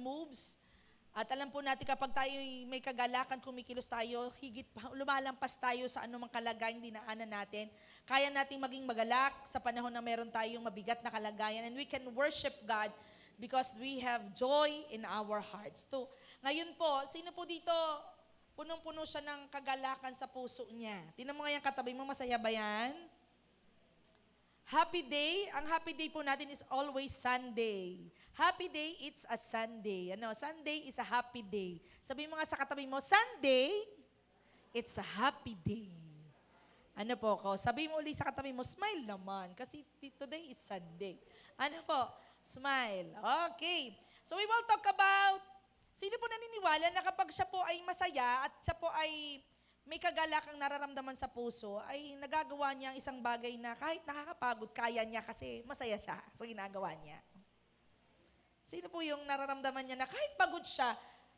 moves. At alam po natin kapag tayo may kagalakan, kumikilos tayo, higit pa, lumalampas tayo sa anumang kalagayan dinaanan natin. Kaya nating maging magalak sa panahon na meron tayong mabigat na kalagayan. And we can worship God because we have joy in our hearts too. Ngayon po, sino po dito, punong-puno siya ng kagalakan sa puso niya? Tingnan mo nga yung katabi mo, masaya ba yan? Happy day, ang happy day po natin is always Sunday. Happy day, it's a Sunday. Sunday is a happy day. Sabihin mo nga sa katabi mo, Sunday, it's a happy day. Ano po ko? Sabihin mo ulit sa katabi mo, smile naman, kasi today is Sunday. Ano po? Smile. Okay. So we will talk about, sino po naniniwala na kapag siya po ay masaya at siya po ay may kagalakang nararamdaman sa puso, ay nagagawa niya ang isang bagay na kahit nakakapagod, kaya niya kasi masaya siya sa ginagawa niya. Sino po yung nararamdaman niya na kahit pagod siya,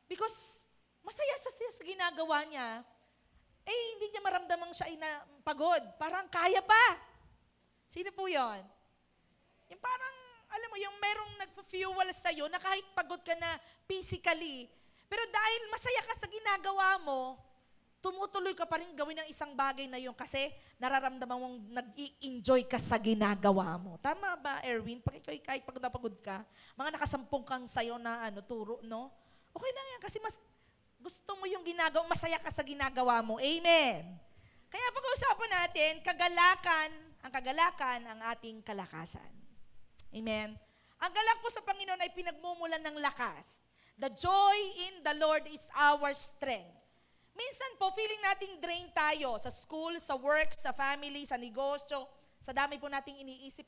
because masaya siya sa ginagawa niya, hindi niya maramdaman siya ay pagod. Parang kaya pa. Sino po yon? Yung parang, alam mo, yung merong nag-fuel sa'yo na kahit pagod ka na physically, pero dahil masaya ka sa ginagawa mo, tumutuloy ka pa rin gawin ng isang bagay na yun kasi nararamdaman mong nag-i-enjoy ka sa ginagawa mo. Tama ba, Erwin? Pag ikaw kahit pagod na pagod ka, mga nakasampung kang sayo na turo, no? Okay lang yan kasi gusto mo yung ginagawa, masaya ka sa ginagawa mo. Amen. Kaya pag-uusapan natin, ang kagalakan ang ating kalakasan. Amen. Ang galak po sa Panginoon ay pinagmumulan ng lakas. The joy in the Lord is our strength. Minsan po, feeling nating drain tayo sa school, sa work, sa family, sa negosyo, sa dami po nating iniisip,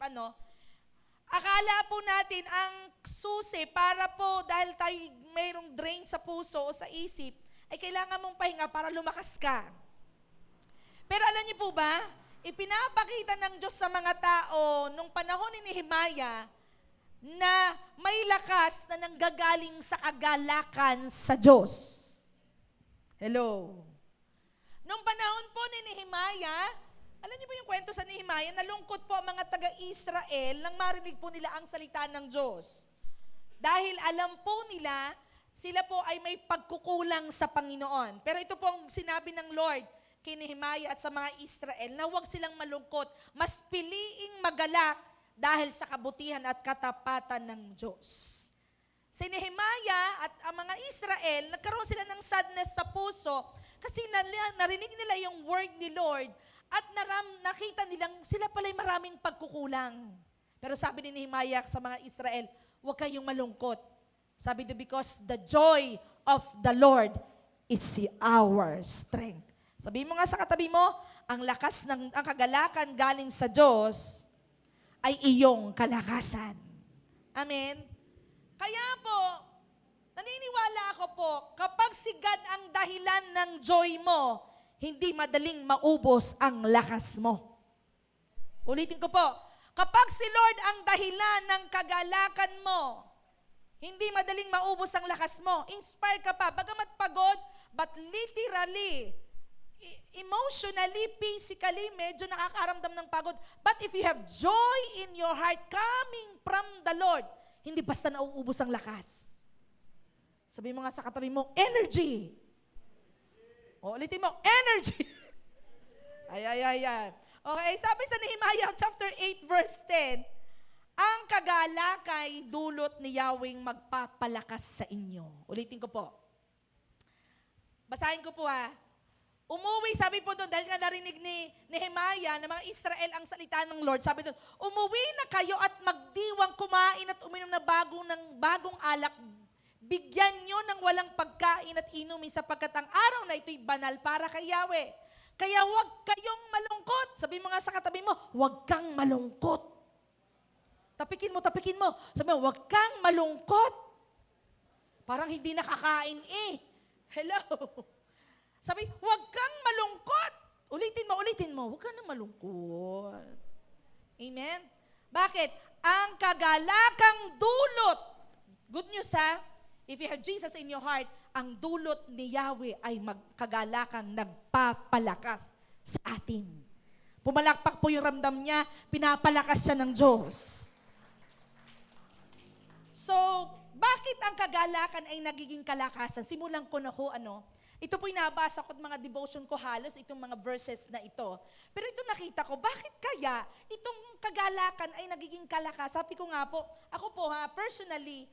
Akala po natin ang susi para po, dahil tayo mayroong drain sa puso o sa isip, ay kailangan mong pahinga para lumakas ka. Pero alam niyo po ba, ipinapakita ng Diyos sa mga tao nung panahon ni Nehemiah na may lakas na nanggagaling sa kagalakan sa Diyos. Hello. Nung panahon po ni Nehemiah, alam niyo po yung kwento sa Nehemiah, nalungkot po ang mga taga-Israel nang marinig po nila ang salita ng Diyos. Dahil alam po nila, sila po ay may pagkukulang sa Panginoon. Pero ito pong sinabi ng Lord kay Nehemiah at sa mga Israel na huwag silang malungkot, mas piliing magalak dahil sa kabutihan at katapatan ng Diyos. Si Nehemiah at ang mga Israel, nagkaroon sila ng sadness sa puso kasi narinig nila yung word ni Lord at nakita nilang sila pala'y maraming pagkukulang. Pero sabi ni Nehemiah sa mga Israel, huwag kayong malungkot. Sabi niya, because the joy of the Lord is our strength. Sabi mo nga sa katabi mo, ang kagalakan galing sa Diyos ay iyong kalakasan. Amen? Kaya po, naniniwala ako po, kapag si God ang dahilan ng joy mo, hindi madaling maubos ang lakas mo. Ulitin ko po, kapag si Lord ang dahilan ng kagalakan mo, hindi madaling maubos ang lakas mo. Inspire ka pa, bagamat pagod, but literally, emotionally, physically, medyo nakakaramdam ng pagod. But if you have joy in your heart coming from the Lord, hindi basta nauubos ang lakas. Sabi mo nga sa katabi mo, energy. O, ulitin mo, energy. Ay. Okay, sabi sa Nehemiah chapter 8 verse 10, ang kagalakay dulot ni Yahweh magpapalakas sa inyo. Ulitin ko po. Basahin ko po Umuwi, sabi po doon, dahil nga narinig ni Nehemiah na mga Israel ang salita ng Lord, sabi doon, umuwi na kayo at magdiwang kumain at uminom na bagong alak. Bigyan nyo ng walang pagkain at inumin sapagkat ang araw na ito'y banal para kay Yahweh. Kaya huwag kayong malungkot. Sabi mo nga sa katabi mo, huwag kang malungkot. Tapikin mo. Sabi mo, huwag kang malungkot. Parang hindi nakakain Hello. Sabi, huwag kang malungkot. Ulitin mo. Huwag kang malungkot. Amen? Bakit? Ang kagalakang dulot. Good news if you have Jesus in your heart, ang dulot ni Yahweh ay magkagalakang nagpapalakas sa atin. Pumalakpak po yung ramdam niya, pinapalakas siya ng Diyos. So, bakit ang kagalakan ay nagiging kalakasan? Simulan ko na ho, ito po'y nabasa ko at mga devotion ko halos itong mga verses na ito. Pero ito nakita ko, bakit kaya itong kagalakan ay nagiging kalakasan? Sabi ko nga po, ako po personally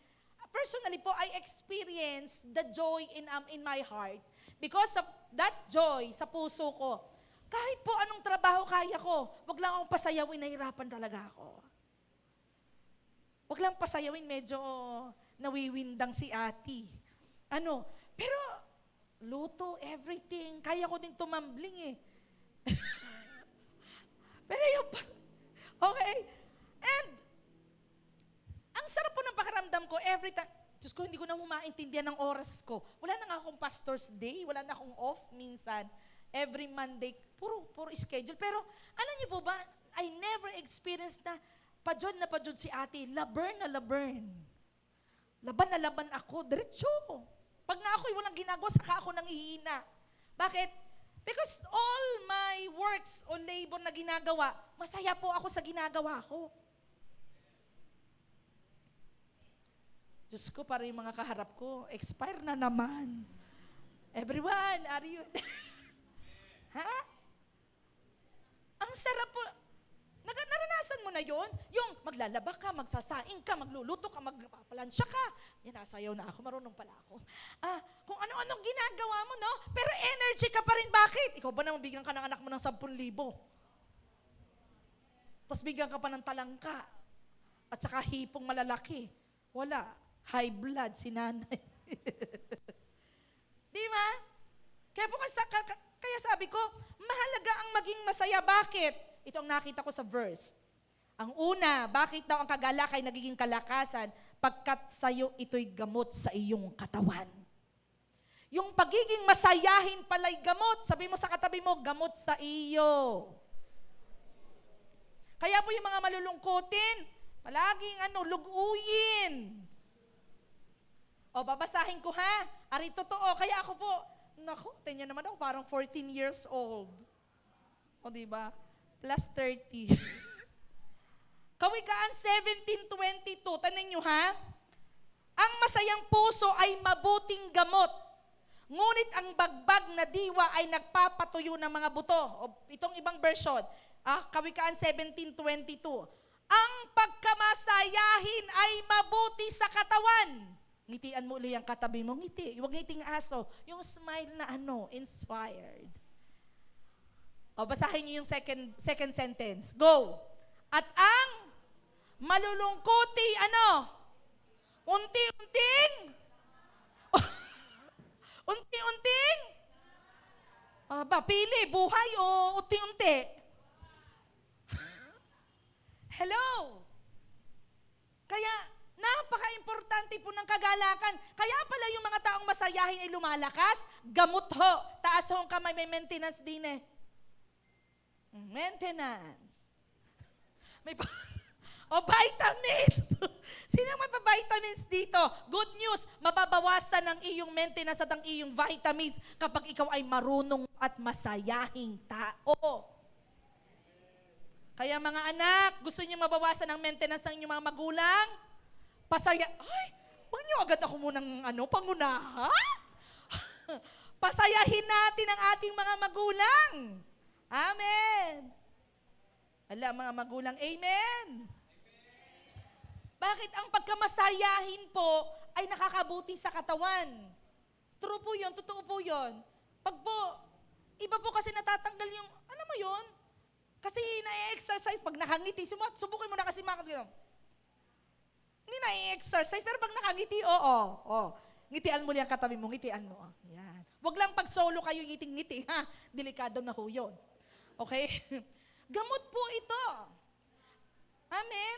po, I experience the joy in my heart. Because of that joy sa puso ko, kahit po anong trabaho kaya ko, wag lang akong pasayawin, nahirapan talaga ako. Wag lang pasayawin, medyo nawiwindang si ate. Pero luto, everything, kaya ko din tumambling eh. Pero okay. And, ang sarap po ng pakiramdam ko every time. Diyos ko, hindi ko na maintindihan ng oras ko. Wala na nga akong pastor's day, wala na akong off minsan. Every Monday, puro schedule. Pero, alam niyo po ba, I never experienced na pajod si ate, labern na labern. Laban na laban ako, diretso. Pag nga ako'y walang ginagawa, saka ako nang ihina. Bakit? Because all my works o labor na ginagawa, masaya po ako sa ginagawa ko. Diyos ko, para yung mga kaharap ko, expire na naman. Everyone, are you? Ha? Ang sarap po. Naranasan mo na yon? Yung maglalaba ka, magsasaing ka, magluluto ka, magpapalansya ka. Yan, nasayaw na ako, marunong pala ako. Kung ano-anong ginagawa mo, no? Pero energy ka pa rin, bakit? Ikaw ba naman bigyan ka ng anak mo ng 10,000? Tapos bigyan ka pa ng talangka. At saka hipong malalaki. Wala. High blood si nanay. Di ba? Kaya sabi ko, mahalaga ang maging masaya. Bakit? Ito ang nakita ko sa verse. Ang una, bakit daw ang kagalakan ay nagiging kalakasan? Pagkat sa'yo ito'y gamot sa iyong katawan. Yung pagiging masayahin pala'y gamot. Sabi mo sa katabi mo, gamot sa iyo. Kaya po yung mga malulungkutin, palaging luguyin. O, babasahin ko ha. Ari totoo. Kaya ako po, tingnan naman ako, parang 14 years old. O, diba? Plus 30. Kawikaan 17:22. Tanan nyo ha? Ang masayang puso ay mabuting gamot. Ngunit ang bagbag na diwa ay nagpapatuyo ng mga buto. O, itong ibang version. Kawikaan 17:22. Ang pagkamasayahin ay mabuti sa katawan. Ngitian mo ulit ang katabi mo. Ngiti. Huwag ngiting aso. Yung smile na inspired. O, basahin niyo yung second sentence. Go. At ang malulungkuti, unti-unting? Unti-unting? Pili, buhay o unti-unti? Hello? Kaya, napaka-importante po ng kagalakan. Kaya pala yung mga taong masayahin ay lumalakas, gamot ho. Taas ho ang kamay, may maintenance din eh. Maintenance. Vitamins. Sino may pa-vitamins dito? Good news, mababawasan ang iyong maintenance at ang iyong vitamins kapag ikaw ay marunong at masayahing tao. Kaya mga anak, gusto niyo mabawasan ang maintenance ng inyong mga magulang? Huwag niyo agad ako munang pangunahan. Pasayahin natin ang ating mga magulang. Amen. Mga magulang, amen. Bakit ang pagkamasayahin po ay nakakabuti sa katawan? True po yun, totoo po yun. Iba po kasi natatanggal yung, alam mo yun? Kasi na-exercise, pag nakangiti, subukin mo na kasi hindi na-exercise, pero pag nakangiti, oo. Ngitian mo lang katabi mo, ngitian mo. Yan. Huwag lang pag solo kayo ngiting-ngiti, ha? Delikado na ho yun. Okay? Gamot po ito. Amen?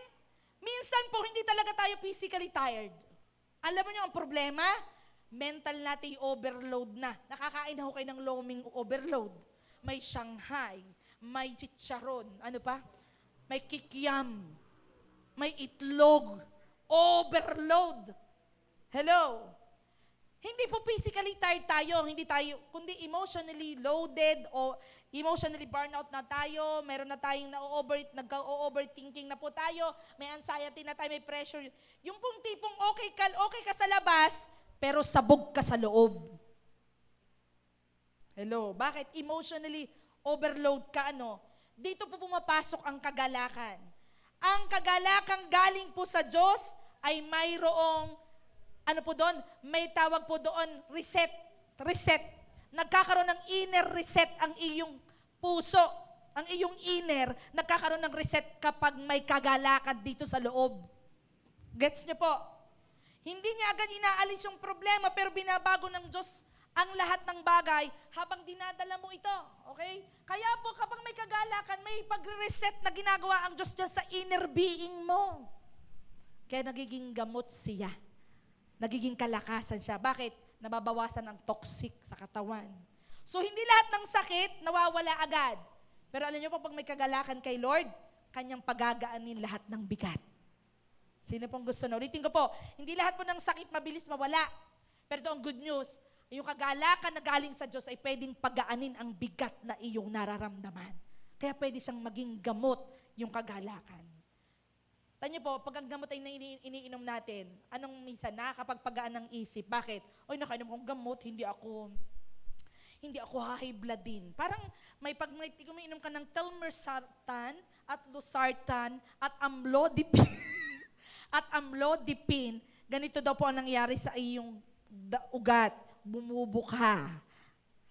Minsan po, hindi talaga tayo physically tired. Alam mo niyo ang problema? Mental natin overload na. Nakakain na ho kayo ng loming overload. May Shanghai, may chicharon, may kikiam, may itlog, overload. Hello? Hindi po physically tired tayo, hindi tayo, kundi emotionally loaded o emotionally burnout na tayo, meron na tayong nag-overthinking na po tayo, may anxiety na tayo, may pressure. Yung pong tipong okay ka sa labas, pero sabog ka sa loob. Hello, bakit? Emotionally overload ka, ano? Dito po pumapasok ang kagalakan. Ang kagalakan galing po sa Diyos ay mayroong ano po doon? May tawag po doon, reset. Reset. Nagkakaroon ng inner reset ang iyong puso. Ang iyong inner, nagkakaroon ng reset kapag may kagalakan dito sa loob. Gets niyo po? Hindi niya agad inaalis yung problema, pero binabago ng Diyos ang lahat ng bagay habang dinadala mo ito. Okay? Kaya po kapag may kagalakan, may pag-reset na ginagawa ang Diyos dyan sa inner being mo. Kaya nagiging gamot siya. Nagiging kalakasan siya. Bakit? Nababawasan ang toxic sa katawan. So, hindi lahat ng sakit nawawala agad. Pero alam niyo po, pag may kagalakan kay Lord, kanyang pagagaanin lahat ng bigat. Sino pong gusto na? Ulitin ko po, hindi lahat po ng sakit mabilis mawala. Pero ito ang good news, yung kagalakan na galing sa Diyos ay pwedeng pagaanin ang bigat na iyong nararamdaman. Kaya pwede siyang maging gamot yung kagalakan. Tanyo po, pag ang gamot ay iniinom natin, anong minsan nakakapagpagaan ng isip? Bakit? Oy, nakainom akong gamot, hindi ako high blood din. Parang may umiinom ka ng telmersartan at losartan at amlodipine. At amlodipine, ganito daw po ang nangyari sa iyong ugat. Bumubukha.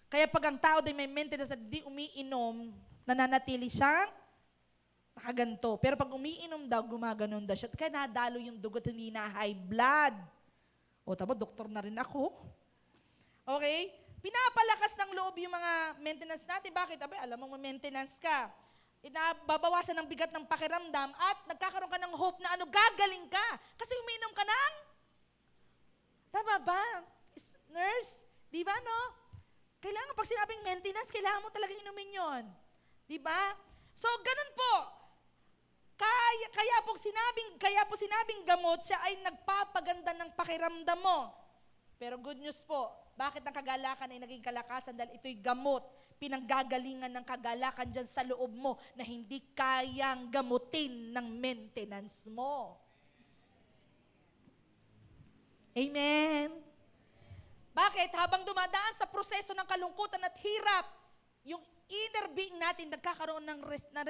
Kaya pag ang tao din may maintenance at di umiinom, nananatili siyang nakaganto. Pero pag umiinom daw, gumaganon daw siya. Kaya nadalo yung dugot, hindi na high blood. O tama, doktor na rin ako. Okay? Pinapalakas ng loob yung mga maintenance natin. Bakit? Abay, alam mo, maintenance ka. Babawasan ng bigat ng pakiramdam at nagkakaroon ka ng hope na gagaling ka. Kasi umiinom ka ng, tama ba? Nurse, di ba no? Kailangan, pag sinabing maintenance, kailangan mo talagang inumin yun. Di ba? So, ganun po. Kaya po sinabing gamot, siya ay nagpapaganda ng pakiramdam mo. Pero good news po, bakit ang kagalakan ay naging kalakasan? Dahil ito'y gamot, pinanggagalingan ng kagalakan dyan sa loob mo na hindi kayang gamutin ng maintenance mo. Amen. Bakit? Habang dumadaan sa proseso ng kalungkutan at hirap, yung inner being natin nagkakaroon ng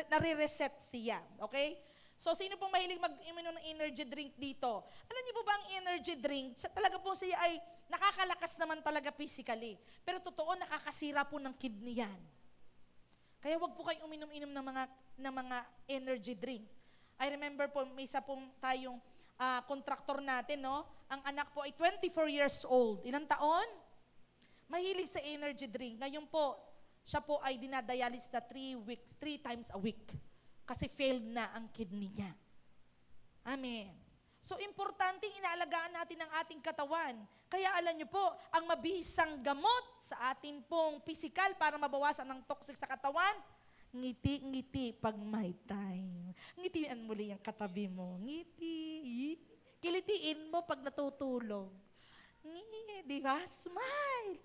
nare-reset siya. Okay? So, sino pong mahilig mag-inom ng energy drink dito? Alam niyo po ba ang energy drink, talaga po siya ay nakakalakas naman talaga physically. Pero totoo, nakakasira po ng kidney yan. Kaya wag po kayong uminom-inom ng mga energy drink. I remember po, may isa pong tayong kontraktor natin, no? Ang anak po ay 24 years old. Ilang taon? Mahilig sa energy drink. Ngayon po, siya po ay dinadialysis na 3 times a week. Kasi failed na ang kidney niya. Amen. So, importanteng inaalagaan natin ang ating katawan. Kaya alam niyo po, ang mabisang gamot sa atin pong physical para mabawasan ang toxic sa katawan, ngiti-ngiti pag may time. Ngitian muli ang katabi mo. Ngiti. Kilitiin mo pag natutulog. Di ba? Smile.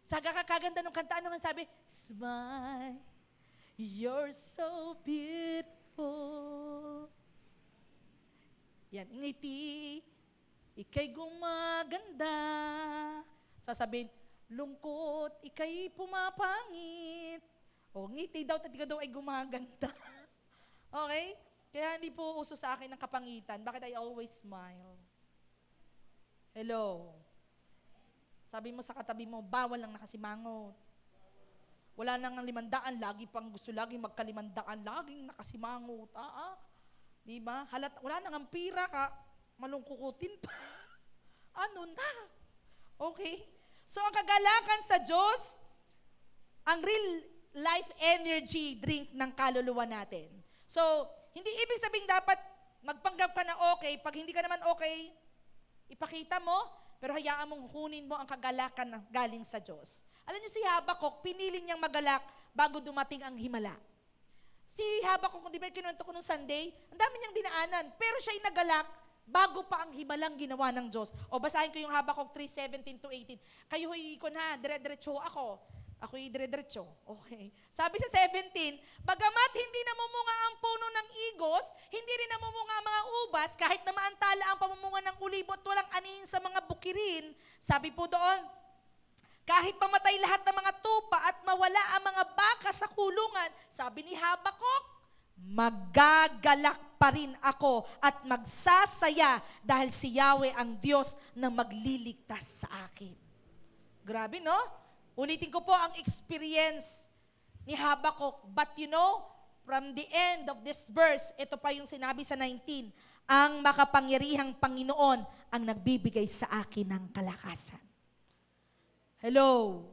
Saga kakaganda ng kanta, ano nga sabi? Smile. You're so beautiful. Yan, ngiti. Ika'y gumaganda. Sasabihin, lungkot, ika'y pumapangit. O, ngiti daw, tatika daw ay gumaganda. Okay? Kaya hindi po uso sa akin ng kapangitan. Bakit I always smile? Hello? Sabi mo sa katabi mo, bawal lang nakasimangot. Wala nang 500, lagi pang gusto lagi magka-500, laging nakasimangot. Diba? Wala nang ang pira ka, malungkukutin pa. Ano na? Okay? So ang kagalakan sa Diyos, ang real life energy drink ng kaluluwa natin. So, hindi ibig sabing dapat magpanggap ka na okay. Pag hindi ka naman okay, ipakita mo, pero hayaan mong hunin mo ang kagalakan na galing sa Diyos. Alam niyo si Habakuk, pinili niyang magalak bago dumating ang himala. Si Habakuk, di ba kinuwento ko nung Sunday, ang dami niyang dinaanan, pero siya'y nagalak bago pa ang himalang ginawa ng Diyos. O basahin ko yung Habakuk 3:17-18. Kayo huy ko na, dire-diretso ako. Ako'y dire-diretso. Okay. Sabi sa 17, bagamat hindi namumunga ang puno ng igos, hindi rin namumunga ang mga ubas, kahit na maantala ang pamumunga ng ulibot, walang anihin sa mga bukirin. Sabi po doon, kahit mamatay lahat ng mga tupa at mawala ang mga baka sa kulungan, sabi ni Habakuk, magagalak pa rin ako at magsasaya dahil si Yahweh ang Diyos na magliligtas sa akin. Grabe, no? Ulitin ko po ang experience ni Habakuk. But you know, from the end of this verse, ito pa yung sinabi sa 19, ang makapangyarihang Panginoon ang nagbibigay sa akin ng kalakasan. Hello?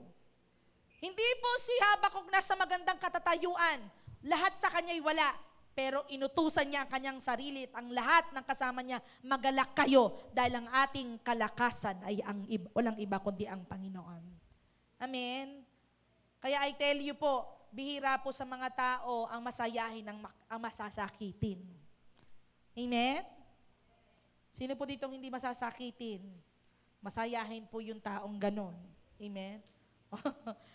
Hindi po si Habakuk nasa magandang katatayuan. Lahat sa kanya'y wala. Pero inutusan niya ang kanyang sarili at ang lahat ng kasama niya, magalak kayo dahil ang ating kalakasan ay walang iba kundi ang Panginoon. Amen? Kaya I tell you po, bihira po sa mga tao ang masayahin, ang masasakitin. Amen? Sino po ditong hindi masasakitin? Masayahin po yung taong ganon. Amen?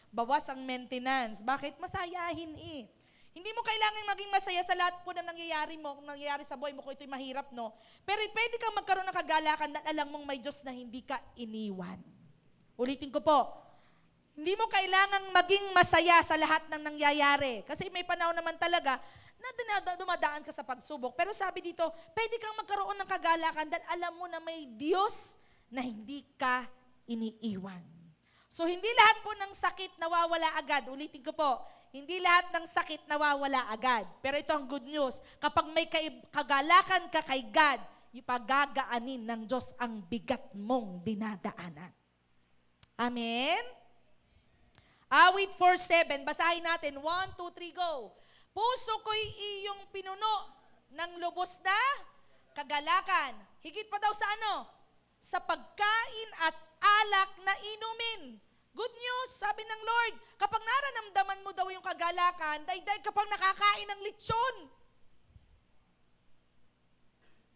Bawas ang maintenance. Bakit? Masayahin eh. Hindi mo kailangan maging masaya sa lahat po na nangyayari mo, kung nangyayari sa buhay mo, kung ito'y mahirap, no? Pero pwede kang magkaroon ng kagalakan na alam mong may Diyos na hindi ka iniwan. Ulitin ko po, hindi mo kailangang maging masaya sa lahat ng nangyayari. Kasi may panahon naman talaga na dumadaan ka sa pagsubok. Pero sabi dito, pwede kang magkaroon ng kagalakan dahil alam mo na may Diyos na hindi ka iniiwan. So, hindi lahat po ng sakit nawawala agad. Ulitin ko po, hindi lahat ng sakit nawawala agad. Pero ito ang good news. Kapag may kagalakan ka kay God, ipagagaanin ng Diyos ang bigat mong dinadaanan. Amen? Awit 4:7, basahin natin. 1, 2, 3, go. Puso ko'y iyong pinuno ng lubos na kagalakan. Higit pa daw sa ano? Sa pagkain at alak na inumin. Good news, sabi ng Lord, kapag nararamdaman mo daw yung kagalakan, dahil kapag nakakain ng lechon.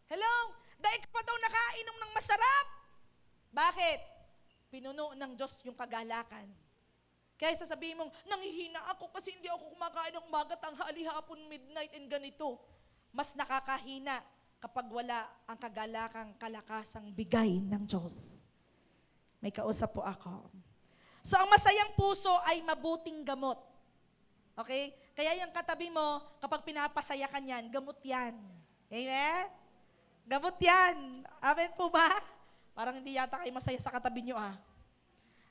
Hello? Dahil kapag daw nakainom ng masarap. Bakit? Pinuno ng Diyos yung kagalakan. Kaya sasabihin mong, nanghihina ako kasi hindi ako kumakain ng umaga, tanghali, hapon, midnight, and ganito. Mas nakakahina kapag wala ang kagalakang kalakasang bigay ng Diyos. May kausap po ako. So, ang masayang puso ay mabuting gamot. Okay? Kaya yung katabi mo, kapag pinapasaya ka niyan, gamot yan. Amen? Gamot yan. Amen po ba? Parang hindi yata kayo masaya sa katabi nyo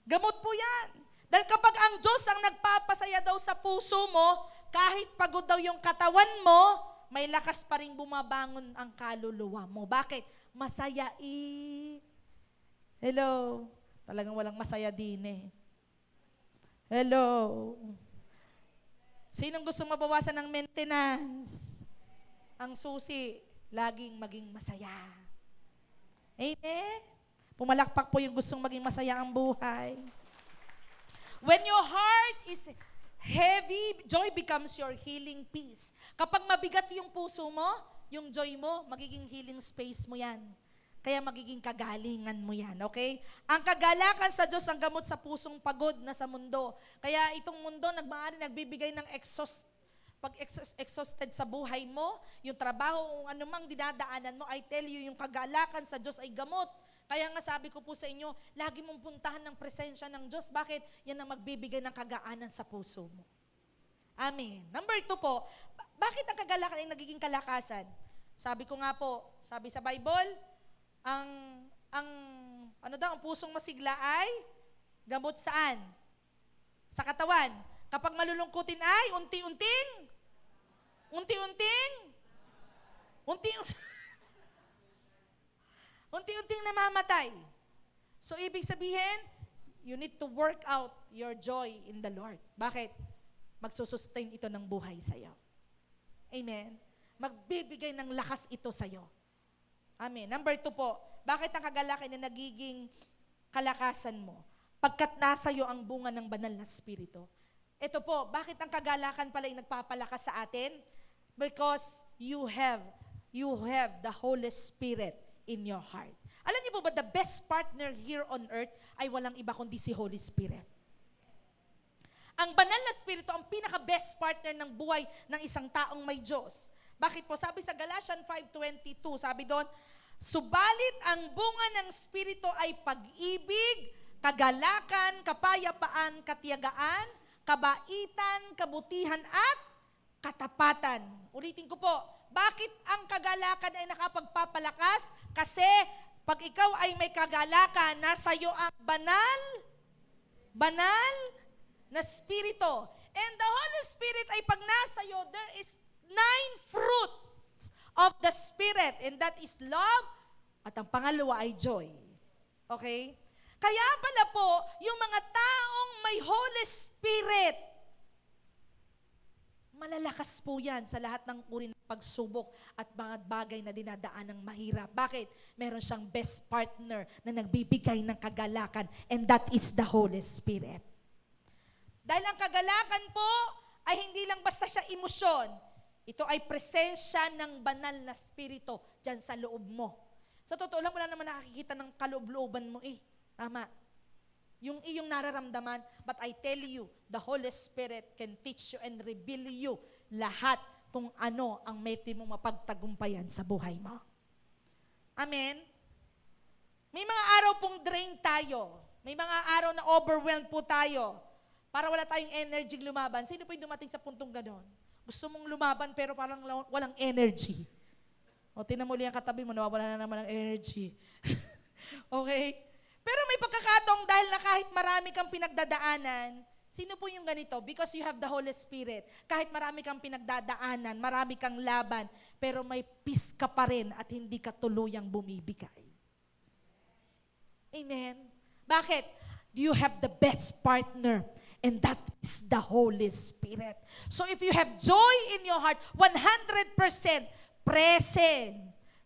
Gamot po yan. Dahil kapag ang Diyos ang nagpapasaya daw sa puso mo, kahit pagod daw yung katawan mo, may lakas pa rin bumabangon ang kaluluwa mo. Bakit? Masaya Hello? Talagang walang masaya din Hello? Sinong gusto mabawasan ng maintenance? Ang susi, laging maging masaya. Amen? Pumalakpak po yung gustong maging masaya ang buhay. When your heart is heavy, joy becomes your healing peace. Kapag mabigat yung puso mo, yung joy mo, magiging healing space mo yan. Kaya magiging kagalingan mo yan, okay? Ang kagalakan sa Diyos ang gamot sa pusong pagod na sa mundo. Kaya itong mundo, nagbibigay ng pag exhausted sa buhay mo, yung trabaho, kung anumang dinadaanan mo, I tell you, yung kagalakan sa Diyos ay gamot. Kaya nga sabi ko po sa inyo, lagi mong puntahan ng presensya ng Diyos. Bakit? Yan ang magbibigay ng kagaanan sa puso mo. Amen. Number 2 po, bakit ang kagalakan ay nagiging kalakasan? Sabi ko nga po, sabi sa Bible, ang pusong masigla ay gamot saan? Sa katawan. Kapag malulungkutin ay unti-unting namamatay. So, ibig sabihin, you need to work out your joy in the Lord. Bakit? Magsusustain ito ng buhay sa'yo. Amen? Magbibigay ng lakas ito sa'yo. Amen. Number 2 po, bakit ang kagalakan na nagiging kalakasan mo? Pagkat nasa iyo ang bunga ng banal na spirito. Ito po, bakit ang kagalakan pala ay nagpapalakas sa atin? Because you have the Holy Spirit in your heart. Alam niyo po ba, the best partner here on earth ay walang iba kundi si Holy Spirit. Ang banal na Espiritu ang pinaka-best partner ng buhay ng isang taong may Diyos. Bakit po? Sabi sa Galatians 5:22, sabi doon, subalit ang bunga ng Espiritu ay pag-ibig, kagalakan, kapayapaan, katiyagaan, kabaitan, kabutihan at katapatan. Ulitin ko po, bakit ang kagalakan ay nakapagpapalakas? Kasi pag ikaw ay may kagalakan, nasa iyo ang banal na Espiritu. And the Holy Spirit ay pag nasa iyo, there is 9 fruits of the Spirit. And that is love. At ang pangalawa ay joy. Okay? Kaya pala po, yung mga taong may Holy Spirit, malalakas po yan sa lahat ng uri ng pagsubok at mga bagay na dinadaan ng mahirap. Bakit? Meron siyang best partner na nagbibigay ng kagalakan, and that is the Holy Spirit. Dahil ang kagalakan po ay hindi lang basta siya emosyon. Ito ay presensya ng banal na Espiritu dyan sa loob mo. Sa totoo lang, wala naman nakakikita ng kaloob-looban mo eh. Tama. Yung iyong nararamdaman, but I tell you, the Holy Spirit can teach you and reveal you lahat kung ano ang meti mong mapagtagumpayan sa buhay mo. Amen? May mga araw pong drain tayo. May mga araw na overwhelmed po tayo. Para wala tayong energy lumaban. Sino po yung dumating sa puntong ganon? Gusto mong lumaban pero parang walang energy. O, tinan mo ulit ang katabi mo, nawawala na naman ng energy. Okay? Pero may pagkakataong dahil na kahit marami kang pinagdadaanan, sino po yung ganito? Because you have the Holy Spirit. Kahit marami kang pinagdadaanan, marami kang laban, pero may peace ka pa rin at hindi ka tuluyang bumibigay. Amen? Bakit? You have the best partner, and that is the Holy Spirit. So if you have joy in your heart, 100% present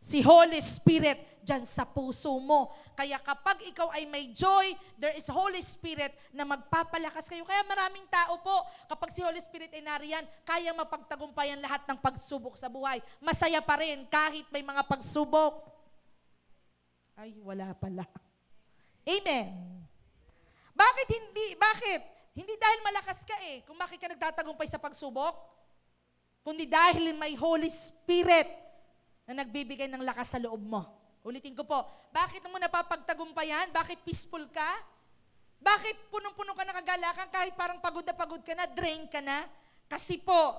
si Holy Spirit dyan sa puso mo. Kaya kapag ikaw ay may joy, there is Holy Spirit na magpapalakas kayo. Kaya maraming tao po, kapag si Holy Spirit ay nariyan, kayang mapagtagumpayan lahat ng pagsubok sa buhay. Masaya pa rin kahit may mga pagsubok. Ay, wala pala. Amen. Bakit hindi? Bakit? Hindi dahil malakas ka eh, kung bakit ka nagtatagumpay sa pagsubok, kundi dahil may Holy Spirit na nagbibigay ng lakas sa loob mo. Ulitin ko po, bakit mo napapagtagumpayan? Bakit peaceful ka? Bakit punong-puno ka ng kagalakan kahit parang pagod ka na, drain ka na? Kasi po,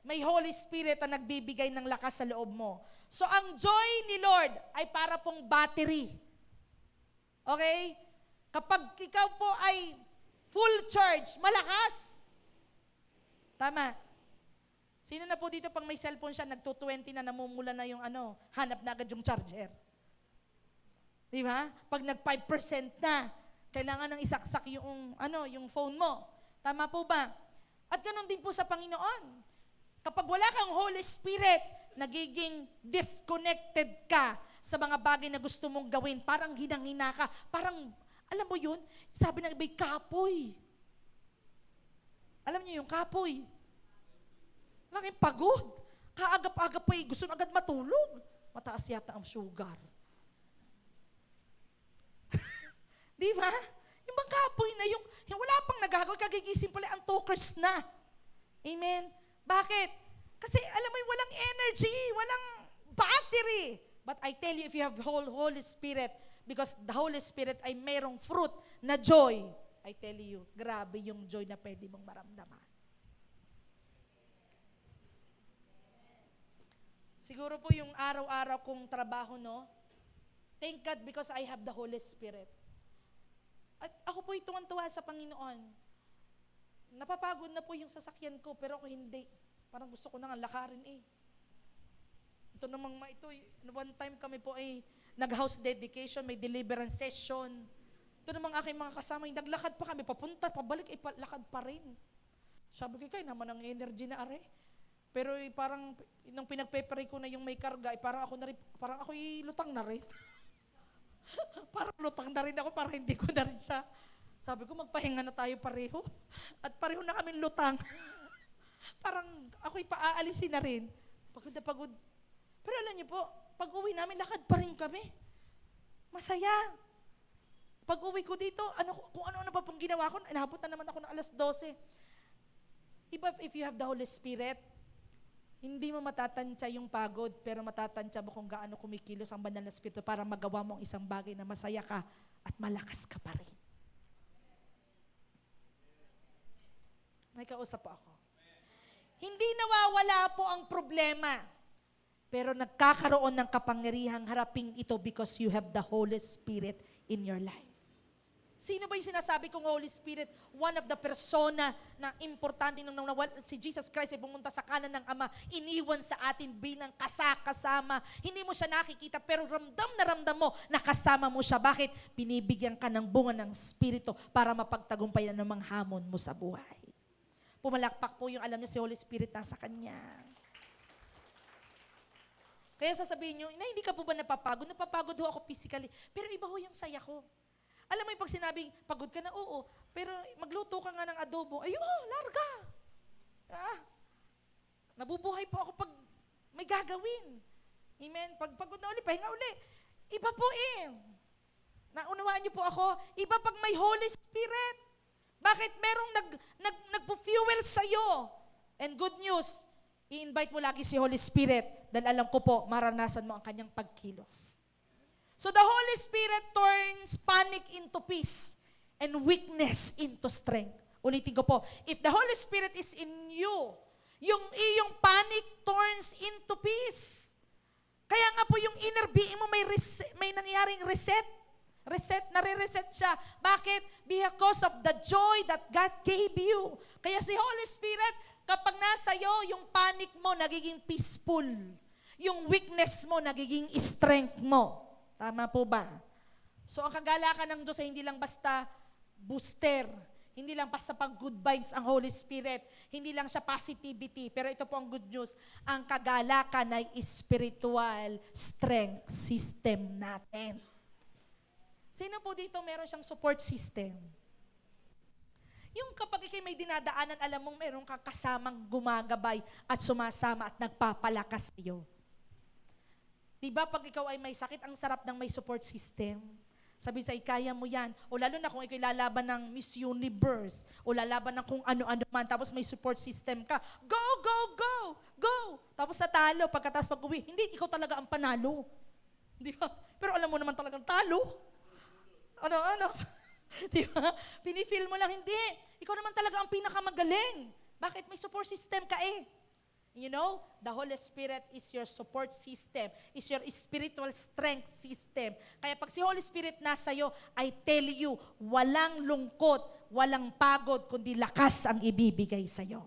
may Holy Spirit na nagbibigay ng lakas sa loob mo. So ang joy ni Lord ay para pong battery. Okay? Kapag ikaw po ay full charge, malakas. Tama. Sino na po dito pag may cellphone siya, nagto-20 na, namumula na yung hanap na agad yung charger. Di ba? Pag nag-5% na, kailangan nang isaksak yung phone mo. Tama po ba? At ganoon din po sa Panginoon. Kapag wala kang Holy Spirit, nagiging disconnected ka sa mga bagay na gusto mong gawin. Parang hinang-hina ka. Parang, alam mo yun? Sabi ng iba'y kapoy. Alam niyo yung kapoy? Laking pagod. Kaagap-agap pa gusto agad matulog. Mataas yata ang sugar. Di ba? Yung bang kapoy na yung wala pang nagagawa, kagigising pala, ang talkers na. Amen? Bakit? Kasi alam mo, walang energy, walang battery. But I tell you, if you have Holy Spirit, because the Holy Spirit ay mayroong fruit na joy, I tell you, grabe yung joy na pwede mong maramdaman. Siguro po yung araw-araw kong trabaho, no? Thank God because I have the Holy Spirit. At ako po tuwan-tuwa sa Panginoon. Napapagod na po yung sasakyan ko, pero ako hindi. Parang gusto ko na nga lakarin eh. Ito namang one time kami po ay nag-house dedication, may deliverance session. Ito namang aking mga kasama, naglakad pa kami, papunta, pabalik, lakad pa rin. Sabi ko, kayo naman ang energy na are. Pero parang, nung pinagpepare ko na yung may karga, parang ako lutang na rin. Parang lutang na rin ako, parang hindi ko na rin siya. Sabi ko, magpahinga na tayo pareho. At pareho na kami lutang. Parang ako'y paaalisin na rin. Pagod na pagod. Pero alam niyo po, pag uwi namin, lakad pa rin kami. Masaya. Pag uwi ko dito, kung ano-ano pa pong ginawa ko, inabot na naman ako ng alas 12. Iba if you have the Holy Spirit, hindi mo matatansya yung pagod, pero matatansya mo kung gaano kumikilos ang banal na Espiritu para magawa mo ang isang bagay na masaya ka at malakas ka pa rin. May kausap po ako. Hindi nawawala po ang problema, pero nagkakaroon ng kapangyarihang harapin ito because you have the Holy Spirit in your life. Sino ba yung sinasabi kong Holy Spirit? One of the persona na importante nung si Jesus Christ ay pumunta sa kanan ng Ama, iniwan sa atin bilang kasama. Hindi mo siya nakikita pero ramdam na ramdam mo na kasama mo siya. Bakit? Binibigyan ka ng bunga ng Espiritu para mapagtagumpayan ng mga hamon mo sa buhay. Pumalakpak po yung alam niyo si Holy Spirit nasa Kanya. Kaya sasabihin niyo, hindi ka po ba napapagod? Napapagod ho ako physically. Pero iba ho yung saya ko. Alam mo yung pag sinabing, pagod ka na, oo. Pero magluto ka nga ng adobo, larga. Nabubuhay po ako pag may gagawin. Amen? Pag pagod na uli, pahinga uli. Iba po eh. Naunawaan niyo po ako? Iba pag may Holy Spirit. Bakit? Merong nagpo-fuel sa'yo. And good news, i-invite mo lagi si Holy Spirit dahil alam ko po, maranasan mo ang kanyang pagkilos. So the Holy Spirit turns panic into peace and weakness into strength. Ulitin ko po, if the Holy Spirit is in you, yung iyong panic turns into peace. Kaya nga po yung inner being mo may nangyaring reset. Nare-reset siya. Bakit? Because of the joy that God gave you. Kaya si Holy Spirit, kapag nasa iyo, yung panic mo nagiging peaceful. Yung weakness mo nagiging strength mo. Tama po ba? So ang kagalakan ng Diyos ay hindi lang basta booster, hindi lang basta pang good vibes ang Holy Spirit, hindi lang siya positivity, pero ito po ang good news, ang kagalakan ay spiritual strength system natin. Sino po dito meron siyang support system? Yung kapag ikay may dinadaanan, alam mong meron kang kasamang gumagabay at sumasama at nagpapalakas iyo. Diba pag ikaw ay may sakit, ang sarap ng may support system. Sabi sa'yo, kaya mo yan. O lalo na kung ikaw lalaban ng Miss Universe, o lalaban ng kung ano-ano man, tapos may support system ka, go, go, go, go. Tapos natalo, pagkatapos pag-uwi, hindi, ikaw talaga ang panalo. Di ba? Pero alam mo naman talagang talo. Ano? Di ba? Pinifeel mo lang, hindi. Ikaw naman talaga ang pinakamagaling. Bakit? May support system ka eh. You know, the Holy Spirit is your support system, is your spiritual strength system. Kaya pag si Holy Spirit nasa iyo, I tell you, walang lungkot, walang pagod, kundi lakas ang ibibigay sa iyo.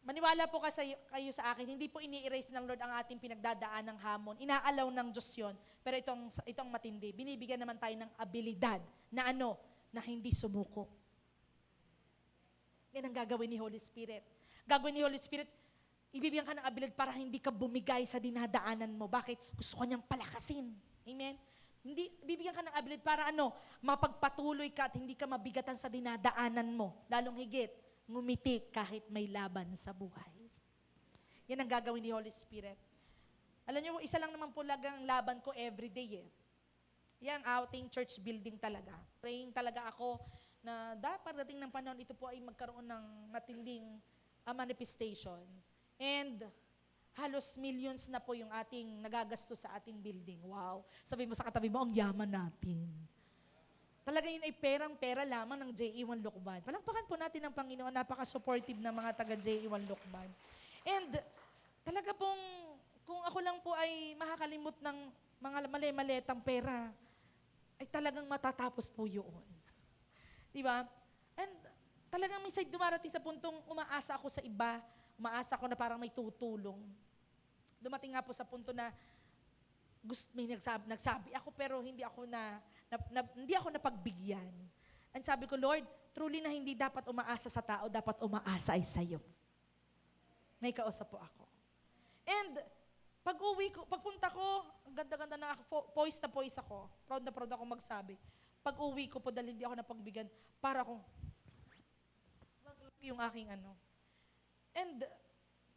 Maniwala po kayo sa akin, hindi po ini-erase ng Lord ang ating pinagdadaan ng hamon. Inaalaw ng Diyos yun. Pero itong matindi, binibigyan naman tayo ng abilidad na na hindi sumuko. Yan ang gagawin ni Holy Spirit. Gagawin ni Holy Spirit, ibibigyan ka ng abilidad para hindi ka bumigay sa dinadaanan mo. Bakit? Gusto ko niyang palakasin. Amen? Bibigyan ka ng abilidad para mapagpatuloy ka at hindi ka mabigatan sa dinadaanan mo. Lalong higit, ngumiti kahit may laban sa buhay. Yan ang gagawin ni Holy Spirit. Alam niyo, isa lang naman po lagang laban ko everyday eh. Yan, outing church building talaga. Praying talaga ako na dapat dating ng panahon ito po ay magkaroon ng matinding manifestation. And halos millions na po yung ating nagagastos sa ating building. Wow. Sabi mo sa katabi mo, ang yaman natin. Talaga yun ay perang-pera lamang ng JE1 Lucban. Palakpakan po natin ang Panginoon. Napaka-supportive ng mga taga JE1 Lucban. And talaga pong, kung ako lang po ay makakalimot ng mga mali-maletang pera, ay talagang matatapos po yun. Diba? And talagang minsan dumarating sa puntong umaasa ako sa iba, umaasa ako na parang may tutulong. Dumating nga po sa punto na may nagsabi ako pero hindi ako napagbigyan. And sabi ko, Lord, truly na hindi dapat umaasa sa tao, dapat umaasa ay sa'yo. May kausap po ako. And pagpunta ko, ang ganda-ganda na ako, poised ako. Proud na proud ako magsabi. Pag-uwi ko po dahil hindi ako napagbigyan, para akong yung aking And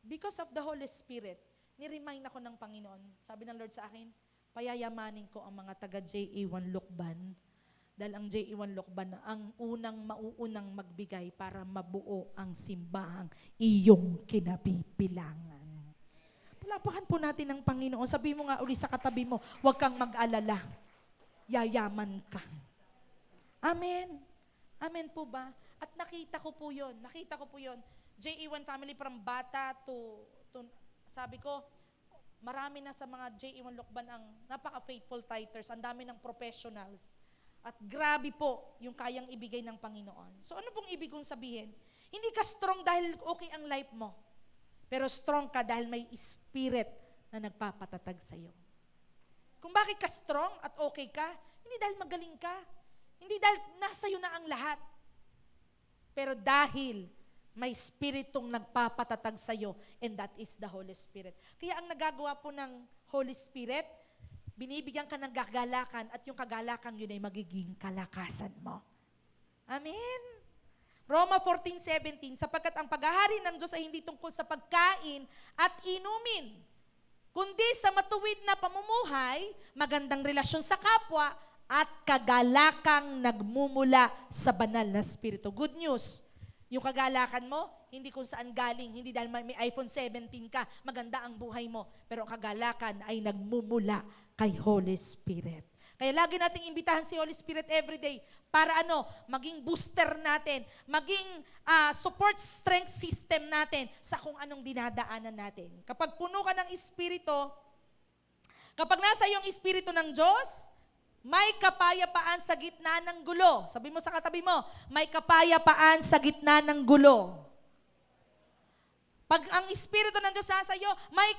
because of the Holy Spirit, ni-remind ako ng Panginoon. Sabi ng Lord sa akin, payayamanin ko ang mga taga JA1 Lukban. Dahil ang JA1 Lukban ang mauunang magbigay para mabuo ang simbahang iyong kinabibilangan. Palapakan po natin ang Panginoon. Sabi mo nga uli sa katabi mo, huwag kang mag-alala. Yayaman ka. Amen. Amen po ba? At nakita ko po yun. JA1 family from bata to sabi ko, marami na sa mga JA1 Lukban ang napaka-faithful tithers. Ang dami ng professionals. At grabe po yung kayang ibigay ng Panginoon. So ano pong ibig kong sabihin? Hindi ka strong dahil okay ang life mo. Pero strong ka dahil may spirit na nagpapatatag sa'yo. Kung bakit ka strong at okay ka, hindi dahil magaling ka. Hindi dahil nasa iyo na ang lahat. Pero dahil may spiritong nagpapatatag sa'yo, and that is the Holy Spirit. Kaya ang nagagawa po ng Holy Spirit, binibigyan ka ng kagalakan at yung kagalakan yun ay magiging kalakasan mo. Amen? Roma 14:17, sapagkat ang paghahari ng Diyos ay hindi tungkol sa pagkain at inumin, kundi sa matuwid na pamumuhay, magandang relasyon sa kapwa, at kagalakang nagmumula sa banal na Espiritu. Good news, yung kagalakan mo, hindi kung saan galing, hindi dahil may iPhone 17 ka, maganda ang buhay mo, pero ang kagalakan ay nagmumula kay Holy Spirit. Kaya lagi nating imbitahan si Holy Spirit everyday para maging booster natin, maging support strength system natin sa kung anong dinadaanan natin. Kapag puno ka ng Espiritu, kapag nasa iyong Espiritu ng Diyos, may kapayapaan sa gitna ng gulo. Sabi mo sa katabi mo, may kapayapaan sa gitna ng gulo. Pag ang Espiritu ng Diyos sa iyo, may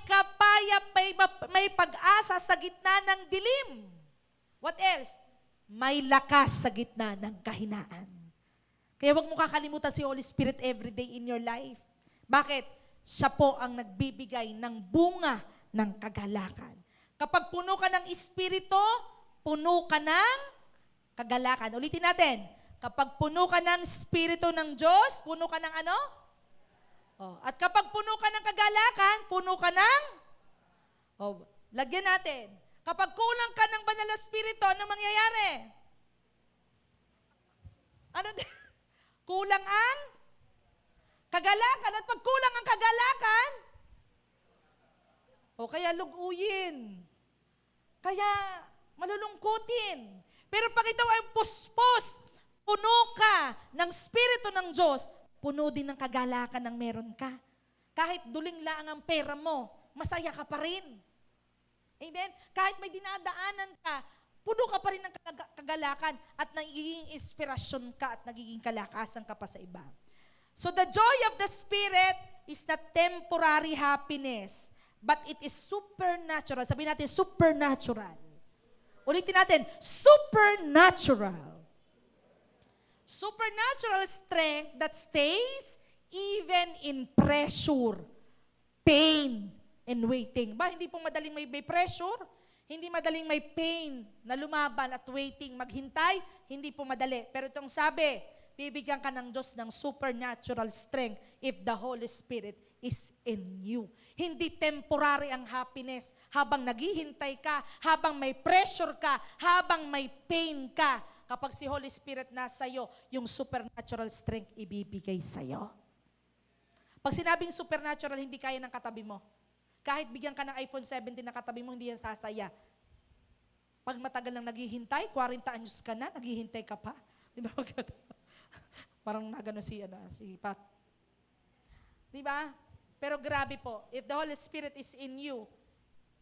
pag-asa sa gitna ng dilim. What else? May lakas sa gitna ng kahinaan. Kaya huwag mo kakalimutan si Holy Spirit every day in your life. Bakit? Siya po ang nagbibigay ng bunga ng kagalakan. Kapag puno ka ng Espiritu, puno ka ng kagalakan. Ulitin natin. Kapag puno ka ng Espiritu ng Diyos, puno ka ng ano? At kapag puno ka ng kagalakan, puno ka ng? Lagyan natin. Kapag kulang ka ng banal na Espiritu, anong mangyayari? Kulang ang kagalakan. At pag kulang ang kagalakan, kaya luguyin. Kaya malulungkutin. Pero pag ito ay puspos, puno ka ng Espiritu ng Diyos, puno din ng kagalakan ng meron ka. Kahit duling lang ang pera mo, masaya ka pa rin. Amen? Kahit may dinadaanan ka, puno ka pa rin ng kagalakan at nagiging inspirasyon ka at nagiging kalakasan ka pa sa iba. So the joy of the Spirit is not temporary happiness, but it is supernatural. Sabihin natin, supernatural. Ulitin natin, supernatural. Supernatural strength that stays even in pressure, pain, and waiting. Hindi po madaling may pressure, hindi madaling may pain na lumaban at waiting, maghintay, hindi po madali. Pero itong sabi, bibigyan ka ng Diyos ng supernatural strength if the Holy Spirit is in you. Hindi temporary ang happiness habang naghihintay ka, habang may pressure ka, habang may pain ka. Kapag si Holy Spirit nasa iyo, yung supernatural strength ibibigay sa iyo. Pag sinabing supernatural, hindi kaya ng katabi mo. Kahit bigyan ka ng iPhone 17 na katabi mo, hindi yan sasaya. Pag matagal lang naghihintay, 40 anyos ka na, naghihintay ka pa. Di ba? Parang nagano si Pat. Di ba? Pero grabe po, if the Holy Spirit is in you,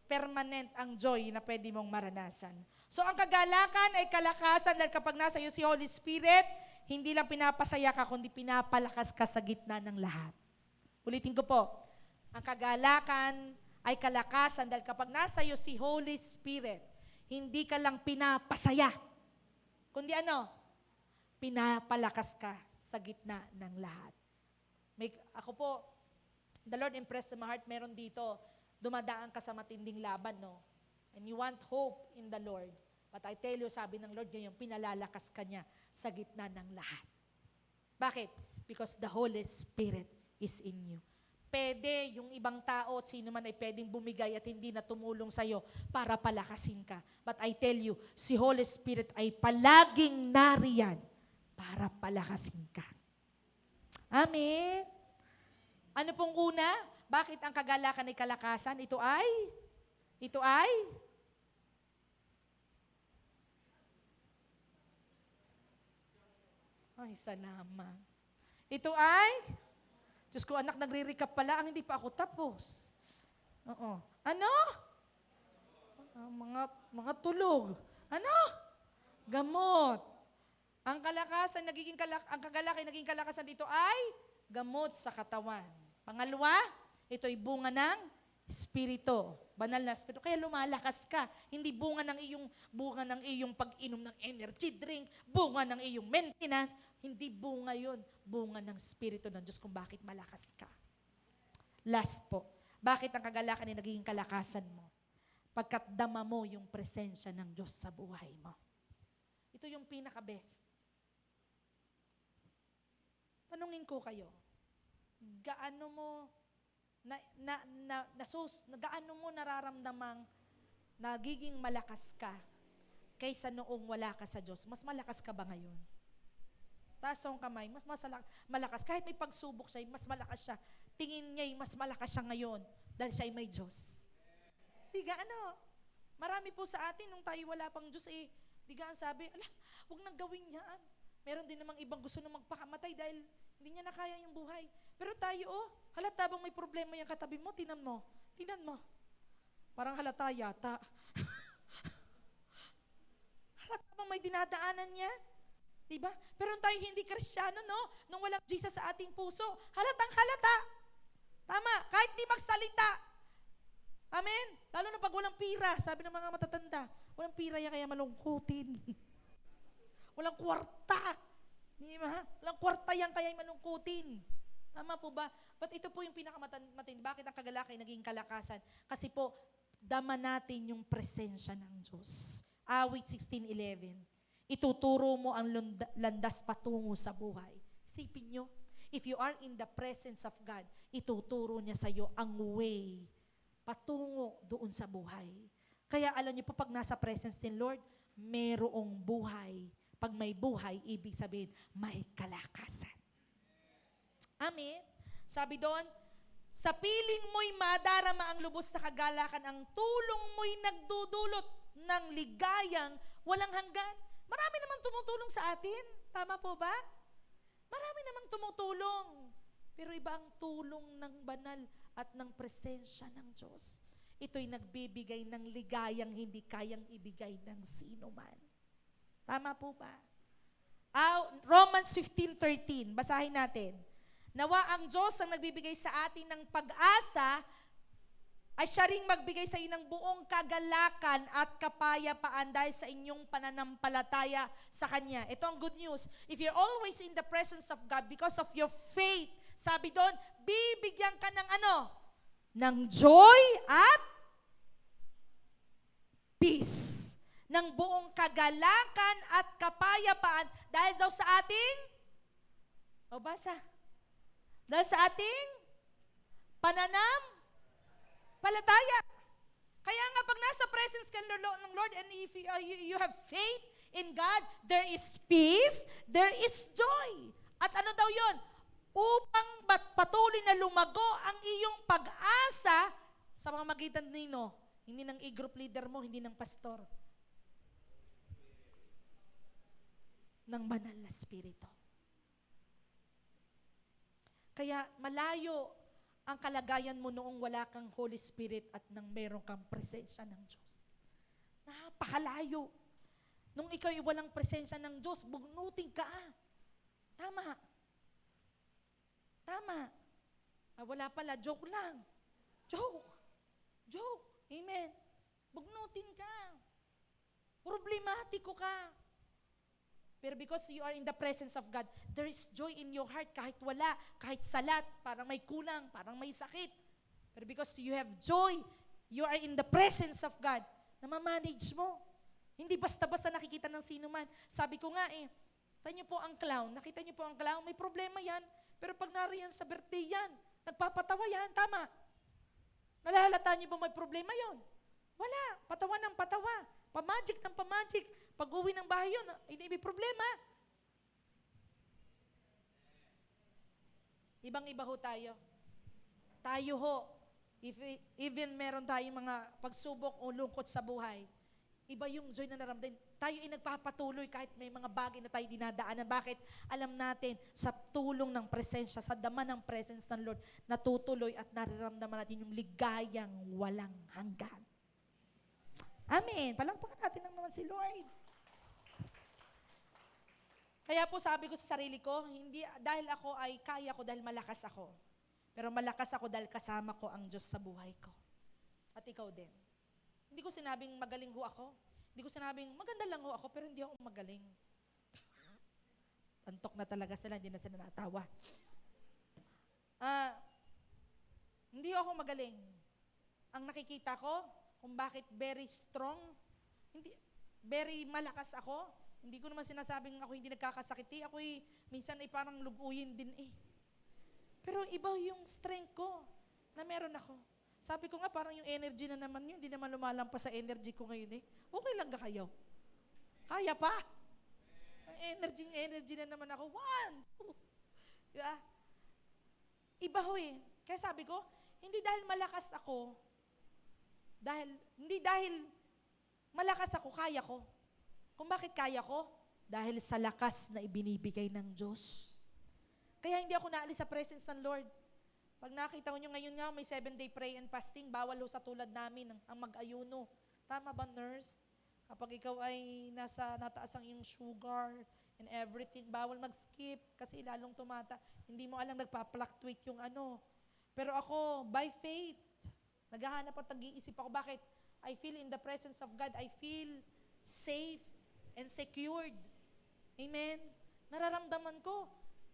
permanent ang joy na pwede mong maranasan. So ang kagalakan ay kalakasan dahil kapag nasa iyo si Holy Spirit, hindi lang pinapasaya ka, kundi pinapalakas ka sa gitna ng lahat. Ulitin ko po, ang kagalakan ay kalakasan dahil kapag nasa iyo si Holy Spirit, hindi ka lang pinapasaya, kundi pinapalakas ka sa gitna ng lahat. Ako po, the Lord impressed my heart, meron dito, dumadaan ka sa matinding laban, no? And you want hope in the Lord. But I tell you, sabi ng Lord ngayon, pinalalakas ka niya sa gitna ng lahat. Bakit? Because the Holy Spirit is in you. pwede yung ibang tao at sino man ay pwedeng bumigay at hindi na tumulong sa'yo para palakasin ka. But I tell you, si Holy Spirit ay palaging nariyan para palakasin ka. Amen? Ano pong una? Bakit ang kagalakan ay kalakasan? Ito ay? Ay, salamat. Ito ay? Diyos ko, anak, nagre-recap pala, ang hindi pa ako tapos. Oo. Ano? Mga tulog. Ano? Gamot. Ang kagalakay naging kalakasan dito ay gamot sa katawan. Pangalawa, ito'y bunga ng Espiritu. Banal na Espiritu. Kaya lumalakas ka. Hindi bunga ng iyong pag-inom ng energy drink, bunga ng iyong maintenance. Hindi bunga yun. Bunga ng Espiritu ng Diyos kung bakit malakas ka. Last po. Bakit ang kagalakan ay naging kalakasan mo? Pagkat dama mo yung presensya ng Diyos sa buhay mo. Ito yung pinaka-best. Tanungin ko kayo, gaano mo gaano mo nararamdamang nagiging malakas ka kaysa noong wala ka sa Diyos? Mas malakas ka ba ngayon? Taas ang kamay, mas malakas. Kahit may pagsubok siya, mas malakas siya. Tingin niya, mas malakas siya ngayon dahil siya ay may Diyos. Di gaano? Marami po sa atin, nung tayo wala pang Diyos, di gaan sabi, huwag nang gawin yan. Meron din namang ibang gusto na magpakamatay dahil hindi niya nakaya yung buhay. Pero tayo, halata bang may problema yung katabi mo? Tinan mo. Parang halata yata. Halata bang may dinadaanan yan? Diba? Pero tayo hindi Kristiyano, no? Nung walang Jesus sa ating puso, halatang halata. Tama, kahit di magsalita. Amen? Lalo na pag walang pira, sabi ng mga matatanda, walang pira yan kaya malungkutin. Walang kwarta. Di ba? Walang kwarta yan kaya malungkutin. Tama po ba? But ito po yung pinakamatindi. Bakit ang kagalakay naging kalakasan? Kasi po, dama natin yung presensya ng Diyos. Awit 16:11. Ituturo mo ang landas patungo sa buhay. Isipin nyo, if you are in the presence of God, ituturo niya sa iyo ang way patungo doon sa buhay. Kaya alam niyo po, pag nasa presence ni Lord, merong buhay. Pag may buhay, ibig sabihin, may kalakasan. Amen? Sabi doon, sa piling mo'y madarama ang lubos na kagalakan, ang tulong mo'y nagdudulot ng ligayang walang hanggan. Marami namang tumutulong sa atin. Tama po ba? Marami namang tumutulong. Pero iba ang tulong ng banal at ng presensya ng Diyos. Ito'y nagbibigay ng ligayang hindi kayang ibigay ng sino man. Tama po ba? Romans 15:13, basahin natin. Nawa ang Diyos ang nagbibigay sa atin ng pag-asa ay siya ring magbigay sa iyo ng buong kagalakan at kapayapaan dahil sa inyong pananampalataya sa Kanya. Ito ang good news. If you're always in the presence of God because of your faith, sabi doon, bibigyan ka ng ano? Ng joy at peace. Ng buong kagalakan at kapayapaan dahil daw sa ating, basa, dahil sa ating pananampalataya. Kaya nga pag nasa presence ka ng Lord and if you have faith in God, there is peace, there is joy. At ano daw yon? Upang patuloy na lumago ang iyong pag-asa sa mga magitan nino. Hindi ng e-group leader mo, hindi ng pastor. Ng banal na Espiritu. Kaya malayo ang kalagayan mo noong wala kang Holy Spirit at nang meron kang presensya ng Diyos. Napakalayo. Nung ikaw ay walang presensya ng Diyos, bugnutin ka. Tama. Wala pala, joke lang. Joke. Amen. Bugnutin ka. Problematiko ka. Pero because you are in the presence of God, there is joy in your heart kahit wala, kahit salat, parang may kulang, parang may sakit. Pero because you have joy, you are in the presence of God, namamanage mo. Hindi basta-basta nakikita ng sino man. Sabi ko nga nakita niyo po ang clown, may problema yan. Pero pag nariyan sa birthday yan, Nagpapatawa yan, tama. Nalahalata niyo ba may problema yon? Wala. Patawa ng patawa. Pamagic ng pamagic. Pag uwi ng bahay yun, hindi may problema. Ibang-iba ho tayo. Tayo ho, even meron tayong mga pagsubok o lungkot sa buhay, iba yung joy na naramdaman. Tayo ay nagpapatuloy kahit may mga bagay na tayo dinadaanan. Bakit? Alam natin, sa tulong ng presensya, sa dama ng presence ng Lord, natutuloy at nararamdaman natin yung ligayang walang hanggan. Amen. Palakpakan natin naman si Lord. Kaya po sabi ko sa sarili ko, hindi dahil ako ay kaya ko dahil malakas ako. Pero malakas ako dahil kasama ko ang Diyos sa buhay ko. At ikaw din. Hindi ko sinabing magaling ho ako. Hindi ko sinabing maganda lang ho ako, pero hindi ako magaling. Tantok na talaga sila, hindi na sila natawa. Hindi ako magaling. Ang nakikita ko, kung bakit very strong, very malakas ako. Hindi ko naman sinasabing ako hindi nagkakasakiti. Ako'y minsan ay parang luguyin din eh. Pero iba yung strength ko na meron ako. Sabi ko nga parang yung energy na naman yun, hindi naman lumalampas sa energy ko ngayon eh. Okay lang ka kayo? Kaya pa? Ang energy na naman ako. One! Diba? Iba ho eh. Kaya sabi ko, hindi dahil malakas ako, hindi dahil malakas ako, kaya ko. Kung bakit kaya ko? Dahil sa lakas na ibinibigay ng Diyos. Kaya hindi ako naalis sa presence ng Lord. Pag nakita ko nyo ngayon nga, may 7-day pray and fasting, bawal ho sa tulad namin ang mag-ayuno. Tama ba, nurse? Kapag ikaw ay nataas ang iyong sugar and everything, bawal mag-skip kasi lalong tumata. Hindi mo alam, nagpa-fluctuate yung ano. Pero ako, by faith, naghahanap at nag-iisip ako. Bakit? I feel in the presence of God. I feel safe and secured. Amen? Nararamdaman ko.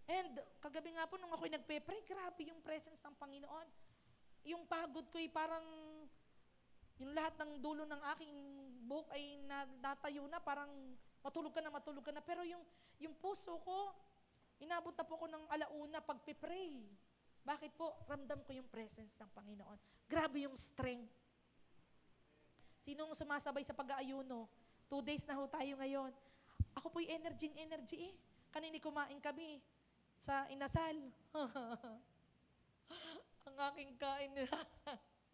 And kagabi nga po, nung ako'y nagpe-pray, grabe yung presence ng Panginoon. Yung pagod ko'y parang, yung lahat ng dulo ng aking buhok ay natayo na, parang matulog ka na. Pero yung puso ko, inabot na po ko ng alauna pagpe-pray. Bakit po? Ramdam ko yung presence ng Panginoon. Grabe yung strength. Sinong sumasabay sa pag-aayuno? 2 days na ho tayo ngayon. Ako po'y energy eh. Kanini kumain kami sa inasal. Ang aking kain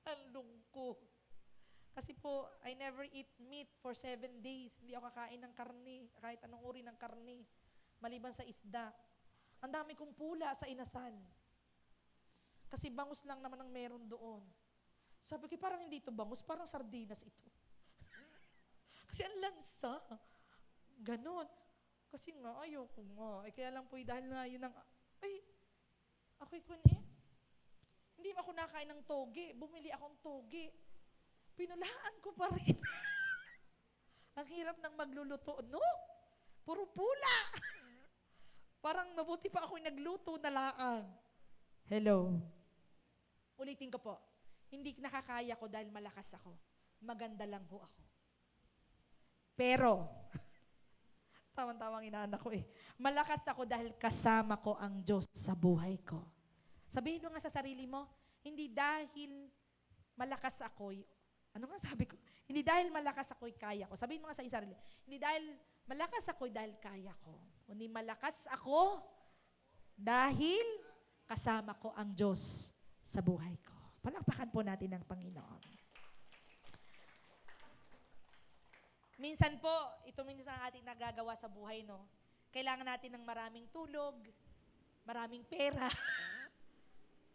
ang lungkot. Kasi po, I never eat meat for 7 days. Hindi ako kakain ng karne, kahit anong uri ng karne, maliban sa isda. Ang dami kong pula sa inasal. Kasi bangus lang naman ang meron doon. Sabi ko, parang hindi ito bangus, parang sardinas ito. Kasi ang lansa. Ganon. Kasi nga, ayoko nga. Kaya lang po, dahil nga yun ang, ako'y hindi ako nakain ng toge. Bumili akong toge. Pinulaan ko pa rin. Ang hirap ng magluluto. No? Puro pula. Parang mabuti pa ako'y nagluto na laang. Hello. Ulitin ko po. Hindi nakakaya ko dahil malakas ako. Maganda lang ho ako. Pero, tawang-tawang inaanak ko eh. Malakas ako dahil kasama ko ang Diyos sa buhay ko. Sabihin mo nga sa sarili mo, hindi dahil malakas ako'y, ano nga sabi ko? Hindi dahil malakas ako'y kaya ko. Sabihin mo nga sa sarili, hindi dahil malakas ako'y dahil kaya ko. Kundi malakas ako dahil kasama ko ang Diyos sa buhay ko. Palakpakan po natin ang Panginoon. Minsan po, ito minsan ang ating nagagawa sa buhay, no? Kailangan natin ng maraming tulog, maraming pera,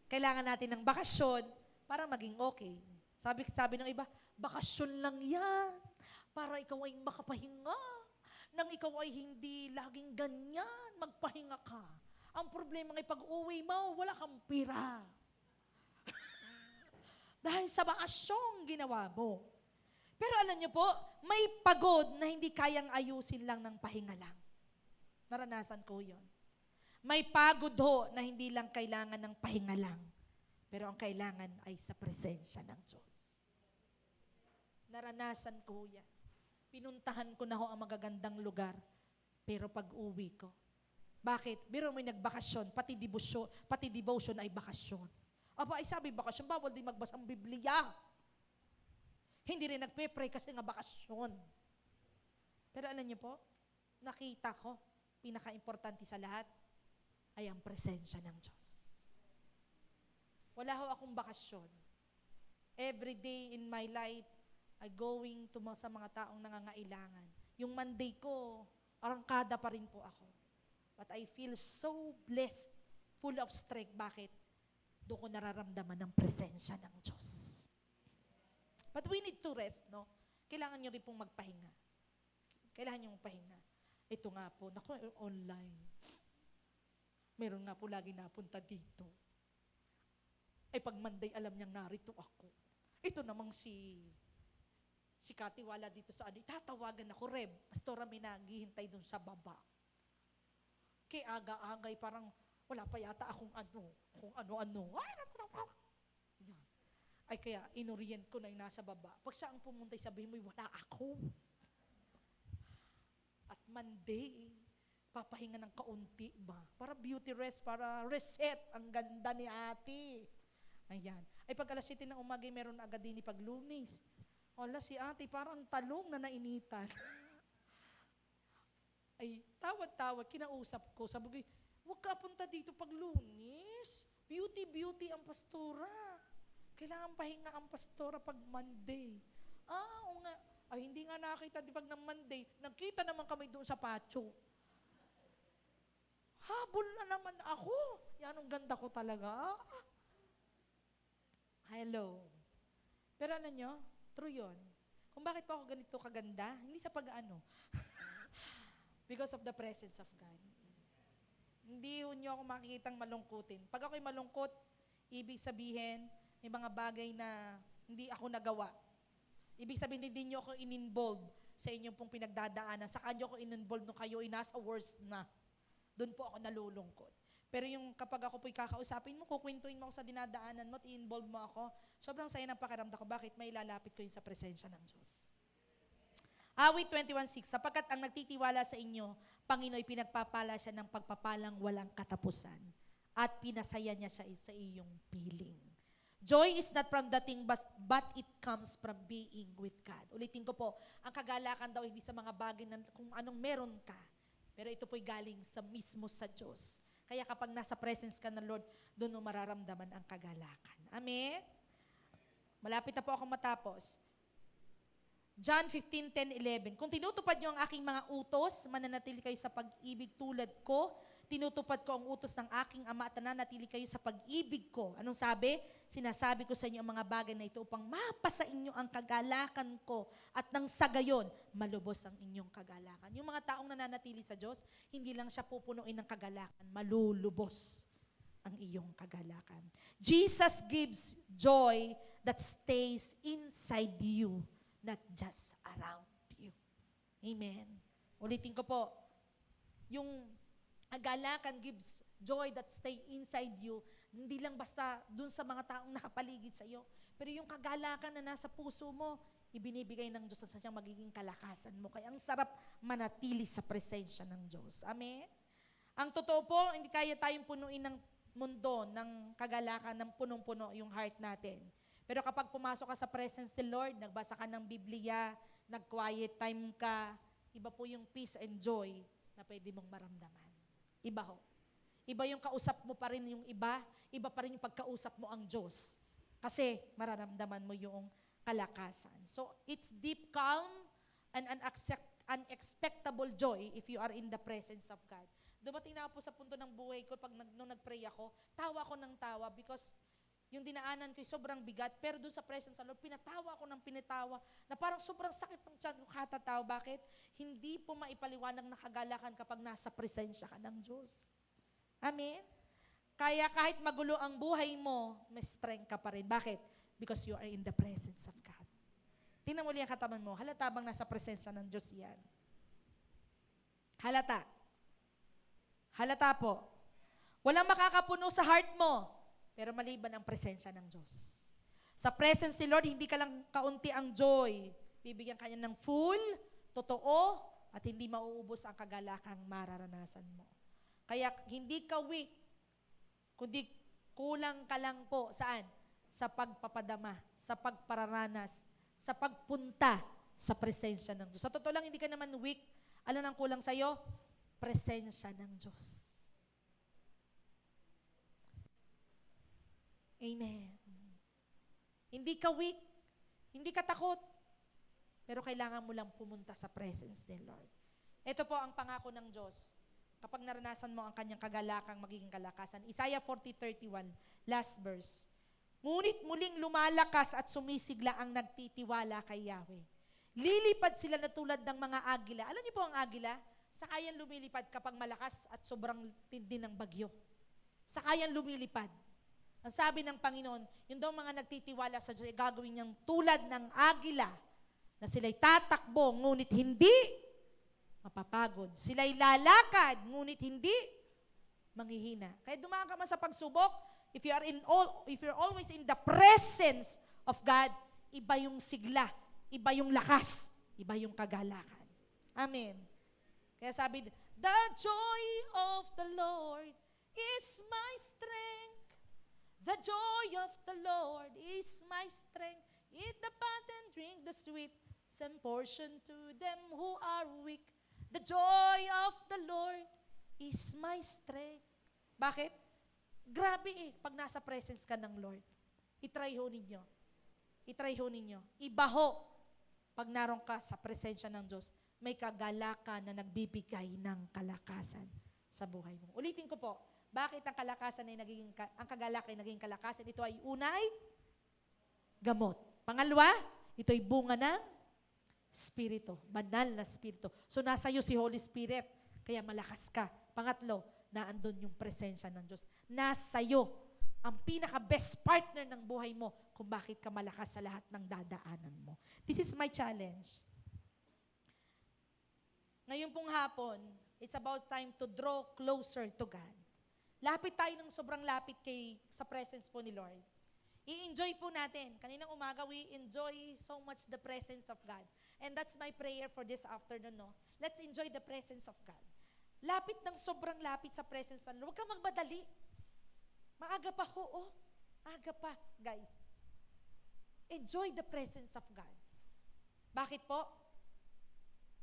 kailangan natin ng bakasyon para maging okay. Sabi ng iba, bakasyon lang yan, para ikaw ay makapahinga, nang ikaw ay hindi laging ganyan, magpahinga ka. Ang problema ay pag-uwi mo, wala kang pera. Dahil sa bakasyong ginawa mo. Pero alam niyo po, may pagod na hindi kayang ayusin lang ng pahinga lang. Naranasan ko yon. May pagod ho na hindi lang kailangan ng pahinga lang. Pero ang kailangan ay sa presensya ng Diyos. Naranasan ko yan. Pinuntahan ko na ho ang magagandang lugar. Pero pag-uwi ko, bakit? Biro may nagbakasyon, pati devotion ay bakasyon. Aba, ay sabi bakasyon, bawal din magbasang Biblia. Hindi rin nagpe-pray kasi nga bakasyon. Pero alam niyo po, nakita ko, pinaka-importante sa lahat, ay ang presensya ng Diyos. Wala ho akong bakasyon. Every day in my life, I going to sa mga taong nangangailangan. Yung Monday ko, arangkada pa rin po ako. But I feel so blessed, full of strength. Bakit? Doon ko nararamdaman ng presensya ng Diyos. But we need to rest, no? Kailangan nyo rin pong magpahinga. Kailangan nyo magpahinga. Ito nga po, naku, online. Meron nga po lagi napunta dito. Ay pag Monday, alam niyang narito ako. Ito namang si Kati wala dito sa ano. Itatawagan ako, Reb. Pastora, may naghihintay dun sa baba. Kaya aga-agay, parang wala pa yata akong kung ano-ano. Yan. Ay kaya, inorient ko na yung nasa baba. Pag siya ang pumunta, sabihin mo, wala ako. At Monday, papahinga ng kaunti ba? Para beauty rest, para reset. Ang ganda ni ate. Ayan. Ay pag alas 7 ng umaga, meron agad din ni paglunis. Wala si ate, parang talong na nainitan. Ay, tawad-tawad, kinausap ko. Sabi ko, huwag ka punta dito pag Lunes. Beauty ang pastora. Kailangan pahinga ang pastora pag Monday. Oo nga. Ay, hindi nga nakita di pag ng Monday. Nagkita naman kami doon sa patio. Habol na naman ako. Yan ang ganda ko talaga. Hello. Pero alam nyo, true yun. Kung bakit pa ako ganito kaganda, hindi sa pag-ano. Because of the presence of God. Hindi nyo ako makikitang malungkutin. Pag ako'y malungkot, ibig sabihin, may mga bagay na hindi ako nagawa. Ibig sabihin, hindi nyo ako in-involve sa inyong pong pinagdadaanan. Sa kanyo ako in-involve nung kayo ay nasa worst na. Doon po ako nalulungkot. Pero yung kapag ako po'y kakausapin mo, kukwentuhin mo ako sa dinadaanan mo at i-involve mo ako, sobrang saya ng pakiramdam ko. Bakit? May lalapit ko yun sa presensya ng Diyos. Awit 21:6, sapagkat ang nagtitiwala sa inyo, Panginoon, pinagpapala siya ng pagpapalang walang katapusan at pinasaya niya siya sa iyong piling. Joy is not from the thing, but it comes from being with God. Ulitin ko po, ang kagalakan daw hindi sa mga bagay na kung anong meron ka, pero ito po'y galing sa mismo sa Diyos. Kaya kapag nasa presence ka ng Lord, doon mo mararamdaman ang kagalakan. Amen? Malapit na po akong matapos. John 15:10-11. Kung tinutupad niyo ang aking mga utos, mananatili kayo sa pag-ibig tulad ko, tinutupad ko ang utos ng aking Ama at nananatili kayo sa pag-ibig ko. Anong sabi? Sinasabi ko sa inyo ang mga bagay na ito upang mapasa inyo ang kagalakan ko at nang sa gayon, malubos ang inyong kagalakan. Yung mga taong nananatili sa Diyos, hindi lang siya pupunuin ng kagalakan, malulubos ang iyong kagalakan. Jesus gives joy that stays inside you, not just around you. Amen. Ulitin ko po, yung kagalakan gives joy that stay inside you, hindi lang basta dun sa mga taong nakapaligid sa iyo, pero yung kagalakan na nasa puso mo, ibinibigay ng Diyos sa siyang magiging kalakasan mo. Kaya ang sarap manatili sa presensya ng Diyos. Amen? Ang totoo po, hindi kaya tayong punuin ng mundo, ng kagalakan, ng punong-puno yung heart natin. Pero kapag pumasok ka sa presence ni Lord, nagbasa ka ng Biblia, nag-quiet time ka, iba po yung peace and joy na pwede mong maramdaman. Iba ho. Iba yung kausap mo pa rin yung iba pa rin yung pagkausap mo ang Diyos. Kasi mararamdaman mo yung kalakasan. So, it's deep calm and unexpectable joy if you are in the presence of God. Dumating na ako po sa punto ng buhay ko, nung nag-pray ako, tawa ko ng tawa because yung dinaanan ko sobrang bigat, pero doon sa presence ng Lord, pinatawa ko ng pinatawa, na parang sobrang sakit ng tiyan ko katatawa. Bakit? Hindi po maipaliwanag na kagalakan kapag nasa presensya ka ng Diyos. Amen? Kaya kahit magulo ang buhay mo, may strength ka pa rin. Bakit? Because you are in the presence of God. Tingnan mo liyan kataman mo, halata bang nasa presensya ng Diyos yan? Halata. Halata po. Walang makakapuno sa heart mo, pero maliban ang presensya ng Diyos. Sa presence ni Lord, hindi ka lang kaunti ang joy. Bibigyan ka niya ng full, totoo, at hindi mauubos ang kagalakang mararanasan mo. Kaya hindi ka weak, Kulang ka lang po, saan? Sa pagpapadama, sa pagpararanas, sa pagpunta sa presensya ng Diyos. Sa totoo lang, hindi ka naman weak. Ano nang kulang sa'yo? Presensya ng Diyos. Amen. Hindi ka weak, hindi ka takot, pero kailangan mo lang pumunta sa presence ni Lord. Ito po ang pangako ng Diyos. Kapag naranasan mo ang kanyang kagalakang magiging kalakasan. Isaiah 40:31, last verse. Ngunit muling lumalakas at sumisigla ang nagtitiwala kay Yahweh. Lilipad sila na tulad ng mga agila. Alam niyo po ang agila? Sakayan lumilipad kapag malakas at sobrang tindi ng bagyo. Sakayan lumilipad. Ang sabi ng Panginoon, yung daw mga nagtitiwala sa Diyos, gagawin niyang tulad ng agila na sila'y tatakbo, ngunit hindi mapapagod. Sila'y lalakad, ngunit hindi manghihina. Kaya dumaan ka man sa pagsubok, if you're always in the presence of God, iba yung sigla, iba yung lakas, iba yung kagalakan. Amen. Kaya sabi, the joy of the Lord is my strength. The joy of the Lord is my strength. Eat the fat and drink the sweet, some portion to them who are weak. The joy of the Lord is my strength. Bakit? Grabe pag nasa presence ka ng Lord. Itry ho ninyo. Itry ho ninyo. Iba ho, pag naroon ka sa presensya ng Diyos, may kagalakan na nagbibigay ng kalakasan sa buhay mo. Ulitin ko po, bakit ang kalakasan ang kagalakan ay naging kalakasan? Ito ay unay, gamot. Pangalawa, ito ay bunga ng Espiritu, banal na Espiritu. So nasa iyo si Holy Spirit, kaya malakas ka. Pangatlo, naandun yung presensya ng Diyos. Nasa iyo ang pinaka-best partner ng buhay mo kung bakit ka malakas sa lahat ng dadaanan mo. This is my challenge. Ngayon pong hapon, it's about time to draw closer to God. Lapit tayo ng sobrang lapit sa presence po ni Lord. I-enjoy po natin. Kaninang umaga, we enjoy so much the presence of God. And that's my prayer for this afternoon. No? Let's enjoy the presence of God. Lapit ng sobrang lapit sa presence ng Lord. Huwag kang magmadali. Maaga pa ho, Aga pa, guys. Enjoy the presence of God. Bakit po?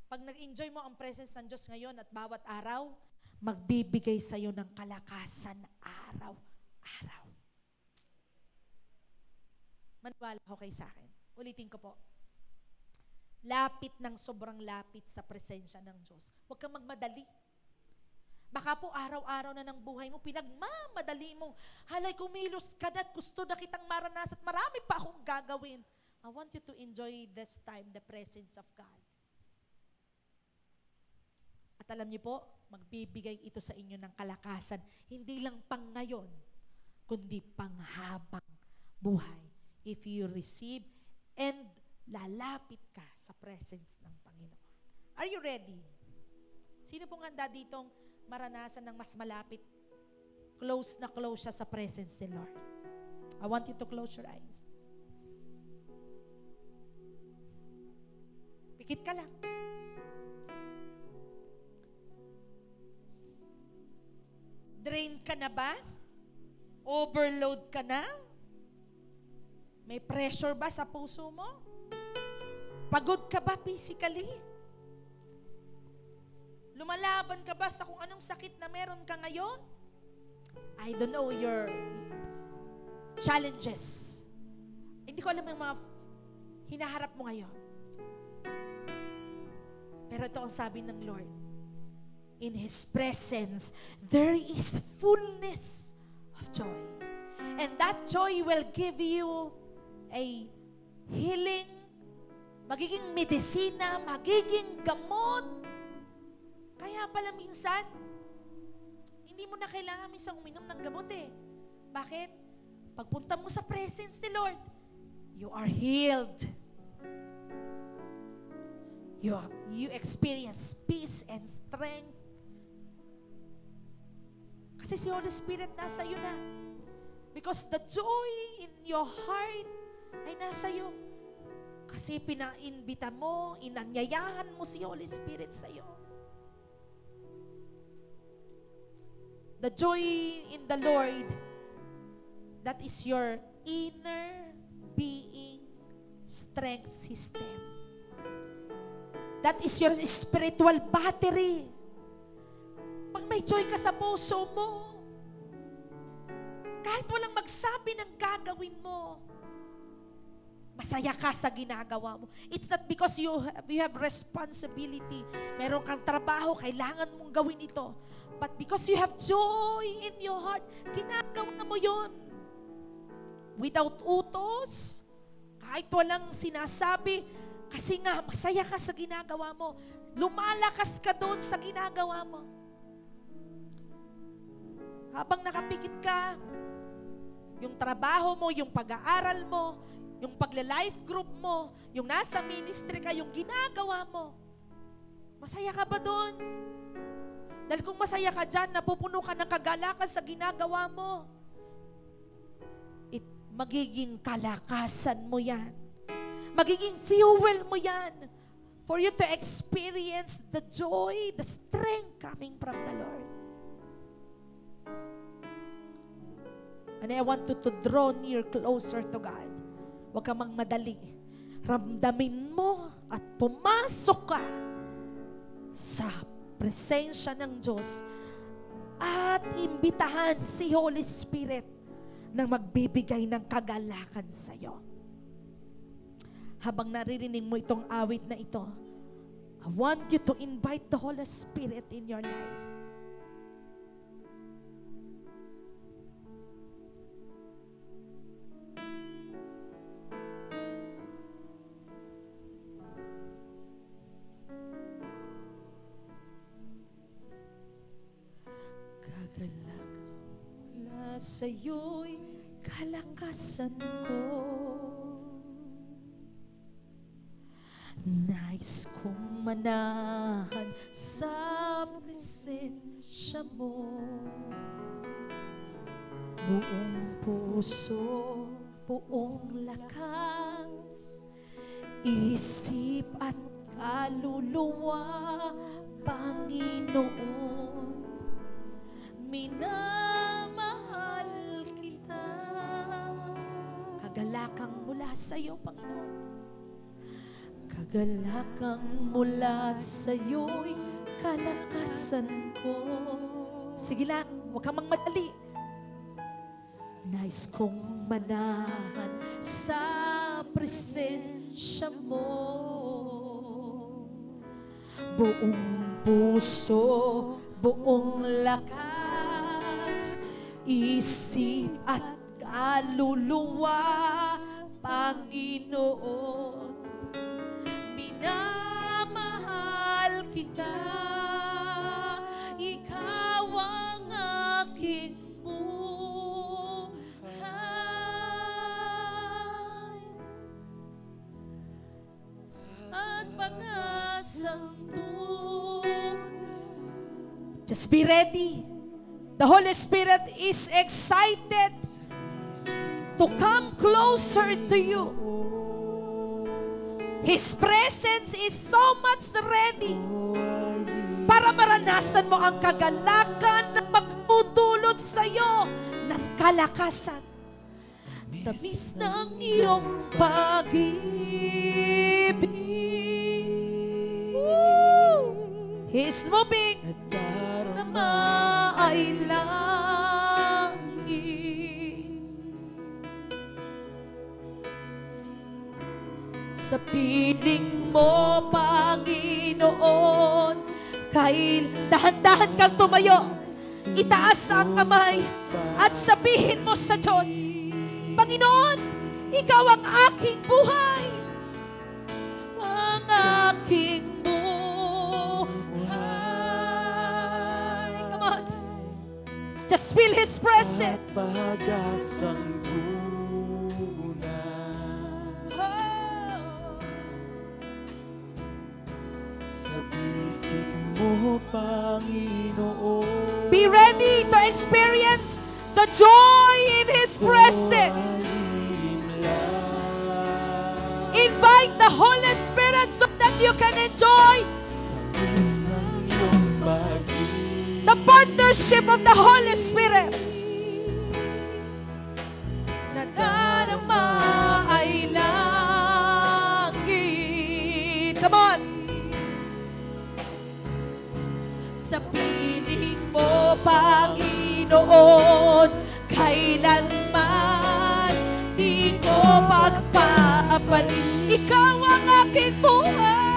Pag nag-enjoy mo ang presence ng Diyos ngayon at bawat araw, magbibigay sa iyo ng kalakasan araw-araw. Maniwala ho kayo sa akin. Ulitin ko po. Lapit ng sobrang lapit sa presensya ng Diyos. Huwag kang magmadali. Baka po araw-araw na ng buhay mo, pinagmamadali mo. Halay, kumilos ka na at gusto na kitang maranas at marami pa akong gagawin. I want you to enjoy this time, the presence of God. At alam niyo po, magbibigay ito sa inyo ng kalakasan. Hindi lang pang ngayon, kundi panghabang buhay. If you receive and lalapit ka sa presence ng Panginoon. Are you ready? Sino pong handa ditong maranasan ng mas malapit? Close na close siya sa presence ni Lord. I want you to close your eyes. Pikit ka lang. Drain ka na ba? Overload ka na? May pressure ba sa puso mo? Pagod ka ba physically? Lumalaban ka ba sa kung anong sakit na meron ka ngayon? I don't know your challenges. Hindi ko alam yung mga hinaharap mo ngayon. Pero ito ang sabi ng Lord. In His presence, there is fullness of joy. And that joy will give you a healing, magiging medisina, magiging gamot. Kaya pala minsan, hindi mo na kailangan minsan uminom ng gamot Bakit? Pagpunta mo sa presence ni Lord, you are healed. You experience peace and strength. Kasi si Holy Spirit nasa iyo na. Because the joy in your heart ay nasa iyo. Kasi pinaimbita mo, inanyayahan mo si Holy Spirit sa iyo. The joy in the Lord That is your inner being strength system. That is your spiritual battery. Pag may joy ka sa puso mo, kahit walang magsabi ng gagawin mo, masaya ka sa ginagawa mo. It's not because you have responsibility. Meron kang trabaho, kailangan mong gawin ito. But because you have joy in your heart, ginagawa mo yon. Without utos, kahit walang sinasabi, kasi nga, masaya ka sa ginagawa mo. Lumalakas ka doon sa ginagawa mo. Habang nakapikit ka, yung trabaho mo, yung pag-aaral mo, yung pagla-life group mo, yung nasa ministry ka, yung ginagawa mo, masaya ka ba doon? Dahil kung masaya ka dyan, napupuno ka ng kagalakan sa ginagawa mo, magiging kalakasan mo yan. Magiging fuel mo yan for you to experience the joy, the strength coming from the Lord. And I want you to draw near closer to God. Huwag kang magmadali. Ramdamin mo at pumasok ka sa presensya ng Diyos at imbitahan si Holy Spirit na magbibigay ng kagalakan sa iyo. Habang naririnig mo itong awit na ito, I want you to invite the Holy Spirit in your life. Gagalak mula sa'yo'y kalakasan ko. Nais kong manahan sa presensya mo. Buong puso, buong lakas, isip at kaluluwa, Panginoon, minamahal kita. Kagalakang mula sa iyo, Panginoon. Kagalakang mula sa iyo'y kalakasan ko. Sige lang, huwag kang magmadali. Nais kong manahan sa presensya mo. Buong puso, buong lakas, isip at kaluluwa, Panginoon, minamahal kita. Ikaw ang aking buhay at pag-asang tunay. Just be ready. The Holy Spirit is excited to come closer to you. His presence is so much ready para maranasan mo ang kagalakan na magtutulot sa iyo ng kalakasan. Tamis ng iyong pag-ibig. He's moving na mailangin. Sa piling mo, Panginoon, kahit dahan-dahan kang tumayo, itaas ang kamay at sabihin mo sa Diyos, Panginoon, Ikaw ang aking buhay. Ang aking buhay. Come on. Just feel His presence. Pag-asang isip mo, Panginoon. Be ready to experience the joy in His presence. Invite the Holy Spirit so that you can enjoy the partnership of the Holy Spirit. Darama ay langit. Come on! Sa piling mo, Panginoon, kailanman di ko pagpapalit. Ikaw ang aking buhay.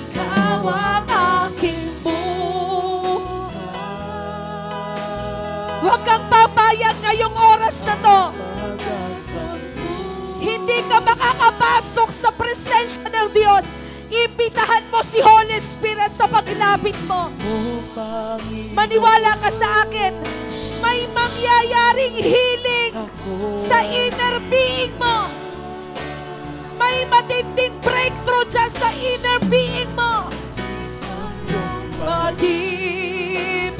Ikaw ang aking buhay. Huwag kang papayag ngayong oras na to. Hindi ka makakapasok sa presensya ng Diyos. Imbitahan mo si Holy Spirit sa paglapit mo. Maniwala ka sa akin. May mangyayaring healing sa inner being mo. May matinding breakthrough dyan sa inner being mo. Pag-ibig,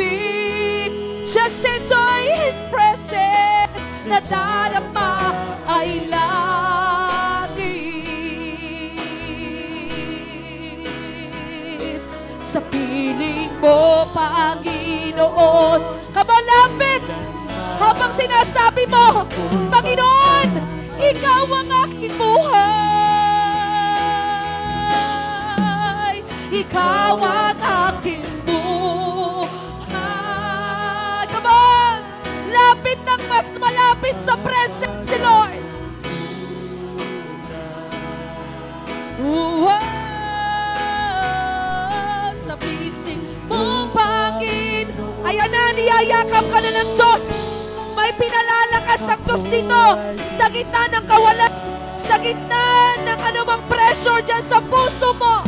just enjoy His presence. Nadarama ay langit. Sa piling mo, Panginoon, kamalapit habang sinasabi mo, Panginoon, Ikaw ang aking buhay. Ikaw ang aking buhay. Come on! Lapit ng mas malapit sa presence si Lord. Sa pising mong Panginoon. Ayan na, niyayakap ka na ng Diyos. May pinalalakas ang Diyos dito sa gitna ng kawalan, sa gitna ng anumang pressure dyan sa puso mo.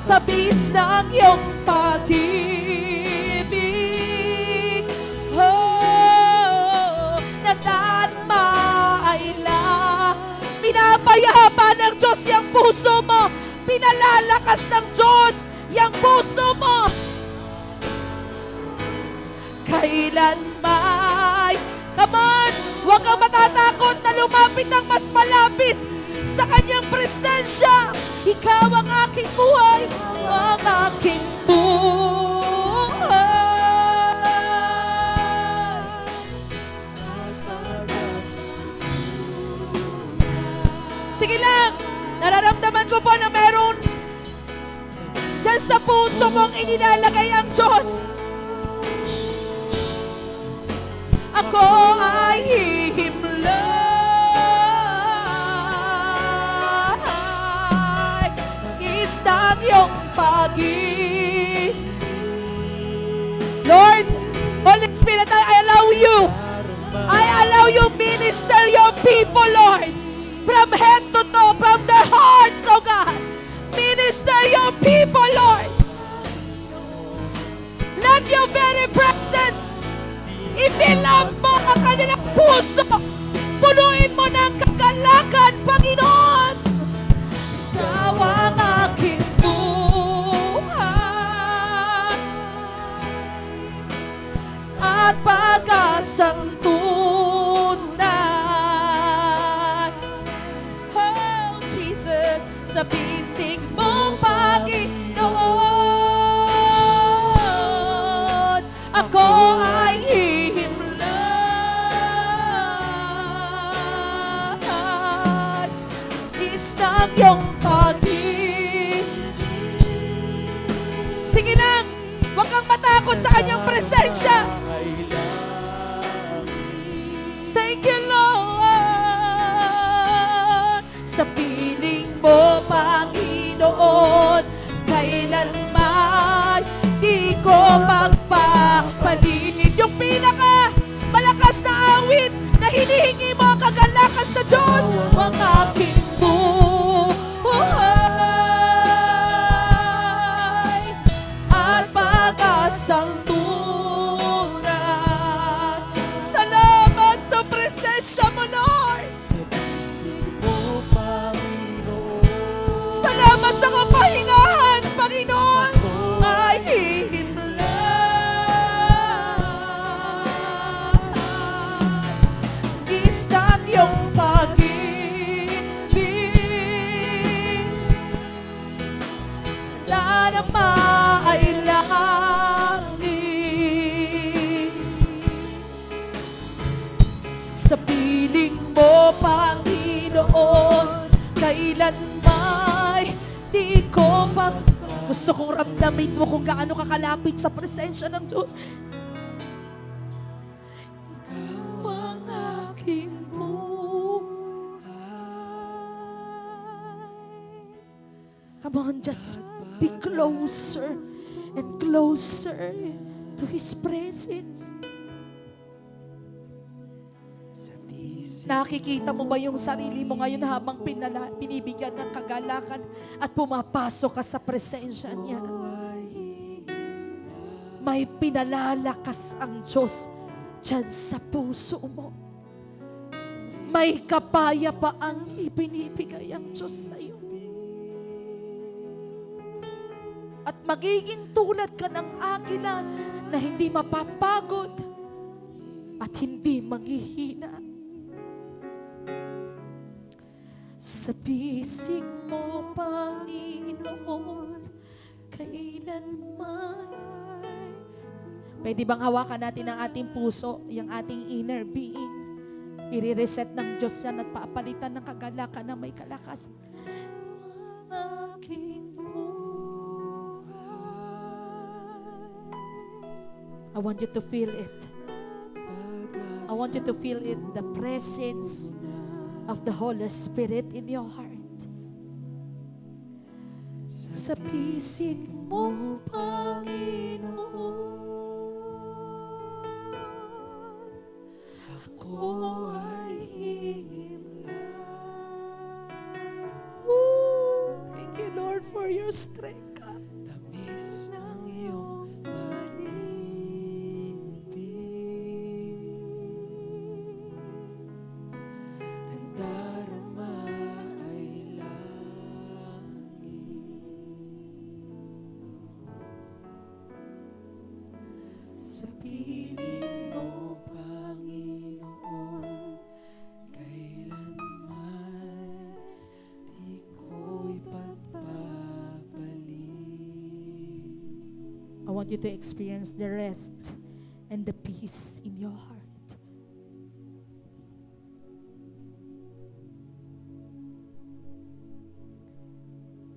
Tabis ng iyong pag-ibig, oh, nadarama ay pinapayapa ng Diyos yung puso mo. Pinalalakas ng Diyos yung puso mo. Kailan may, come on, huwag kang matatakot na lumapit ng mas malapit sa kanyang presensya. Ikaw ang aking buhay, ang aking buhay. Sige lang, nararamdaman ko po na meron dyan sa puso mong inilalagay ang Diyos. Ako ay hihimlay, isang iyong pag-ibig. Lord, Holy Spirit, I allow you minister your people, Lord, from head to toe, from their hearts, oh God. Minister your people, Lord. Let your very presence ipilang mo ang kanilang puso. Punuin mo ng kagalakan, Panginoon. Ikaw ang aking buhay at pag-asang tunay. Oh, Jesus, sa bisig mong Panginoon, ako ay hihimlay, isang iyong pag-ibig. Sige na, huwag kang matakot sa kanyang presensya. Thank you, Lord. Sa piling mo, Panginoon, kailanman di ko magpapalit. Yung pinaka malakas na awit na hinihingi mo ang kagalakan sa Diyos, ang aking buhay at pag-asang tunay. Salamat sa presensya mo, Lord. Salamat sa kapahingahan, Panginoon. Ay hihimlay, isang iyong pag-ibig. Darama ay langit. Gusto kong ramdamin mo kung gaano kakalapit sa presensya ng Diyos. Ikaw ang aking Come on, just be closer and closer to His presence. Nakikita mo ba yung sarili mo ngayon habang binibigyan ng kagalakan at pumapasok ka sa presensya niya? May pinalalakas ang Diyos dyan sa puso mo. May kapayapaang ibinibigay ang Diyos sa iyo. At magiging tulad ka ng agila na hindi mapapagod at hindi manghihina. Sa bisig mo, Panginoon, kailanman. Pwede bang hawakan natin ang ating puso, yung ating inner being? I-reset ng Diyos yan at paapalitan ng kagalakan na may kalakas. I want you to feel it. I want you to feel it, the presence of the Holy Spirit in your heart. Sa pisig mo, Panginoon, ako ay himla. Thank you, Lord, for your strength, God. Tamis ng iyong sa piling mo, Panginoon, kailanman di ko'y pagpapalit. I want you to experience the rest and the peace in your heart.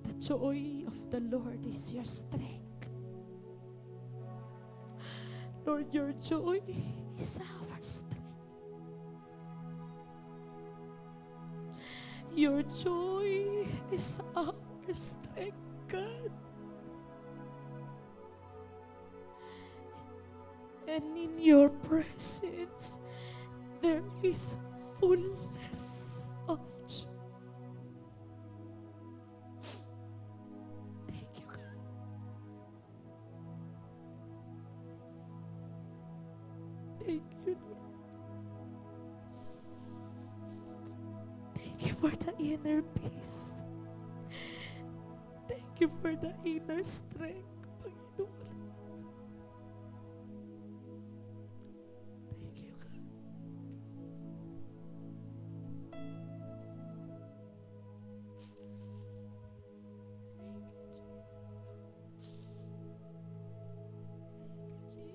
The joy of the Lord is your strength. Lord, your joy is our strength. Your joy is our strength, God. And in your presence, there is fullness of joy. Thank you, God. Thank you, Lord. Thank you for the inner peace. Thank you for the inner strength, Panginoon. Thank you, God. Thank you, Jesus. Thank you, Jesus.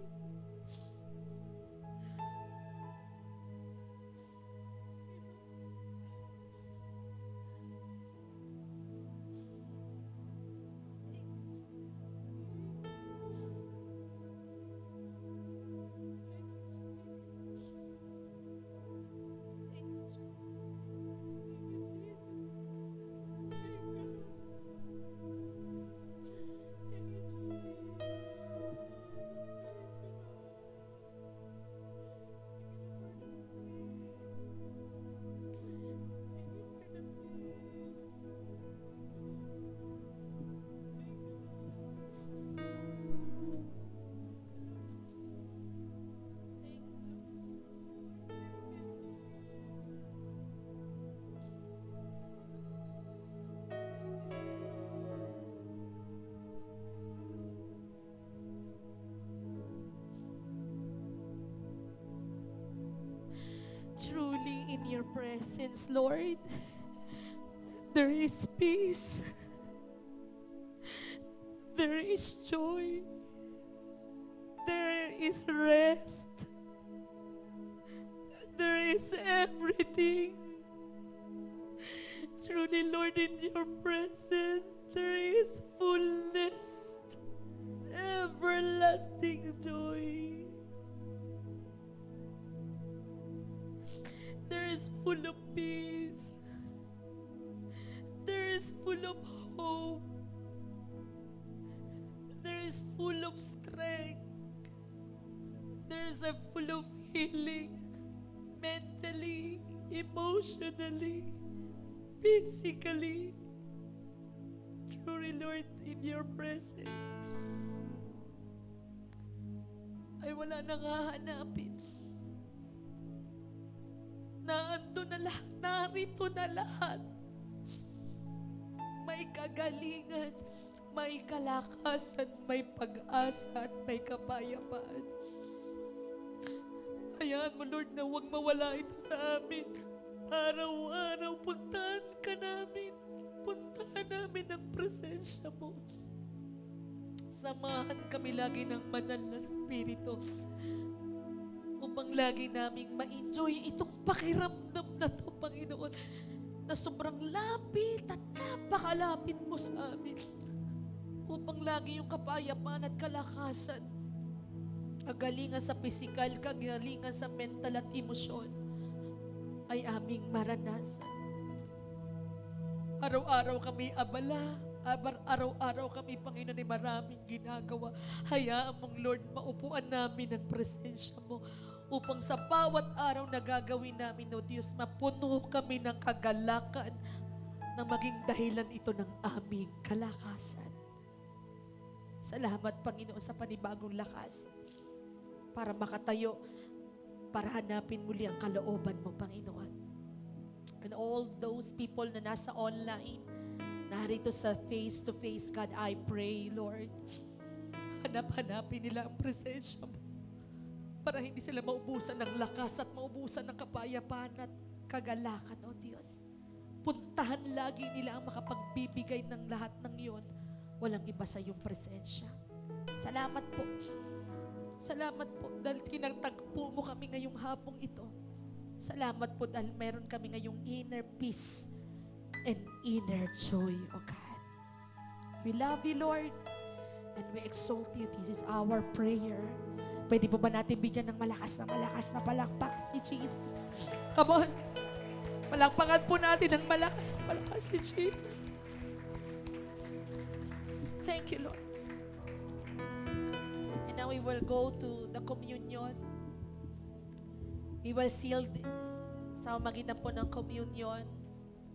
Truly in your presence, Lord, there is peace. There is joy. There is rest. There is everything. Truly, Lord, in your presence, there is fullness, everlasting joy. There is full of peace. There is full of hope. There is full of strength. There is a full of healing, mentally, emotionally, physically. Truly, Lord, in your presence, ay wala nang hahanapin. Naando na lahat, narito na lahat. May kagalingan, may kalakasan, may pag-asa at may kapayapaan. Hayaan mo, Lord, na huwag mawala ito sa amin. Araw-araw, puntahan ka namin. Puntahan namin ang presensya mo. Samahan kami lagi ng banal na Espiritu upang lagi naming ma-enjoy itong pakiramdam na to, Panginoon, na sobrang lapit at napakalapit mo sa amin. Upang lagi yung kapayapaan at kalakasan, kagalingan sa pisikal, kagalingan sa mental at emosyon, ay aming maranasan. Araw-araw kami abala, araw-araw kami, Panginoon, ay maraming ginagawa. Hayaan mong, Lord, maupuan namin ang presensya mo upang sa bawat araw na gagawin namin, O Diyos, mapuno kami ng kagalakan na maging dahilan ito ng aming kalakasan. Salamat, Panginoon, sa panibagong lakas para makatayo, para hanapin muli ang kalooban mo, Panginoon. And all those people na nasa online, narito sa face-to-face, God, I pray, Lord, hanapin nila ang presensya mo para hindi sila maubusan ng lakas at maubusan ng kapayapaan at kagalakan, O Diyos. Puntahan lagi nila ang makapagbibigay ng lahat ng iyon. Walang iba sa iyong presensya. Salamat po. Salamat po dahil tinagtagpo mo kami ngayong hapong ito. Salamat po dahil meron kami ngayong inner peace and inner joy, O God. We love you, Lord, and we exalt you. This is our prayer. Pwede po ba natin bigyan ng malakas na palakpak si Jesus? Come on. Palakpakan po natin ng malakas si Jesus. Thank you, Lord. And now we will go to the communion. We will seal sa magitan po ng communion.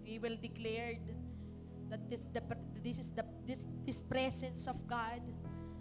We will declare that this presence of God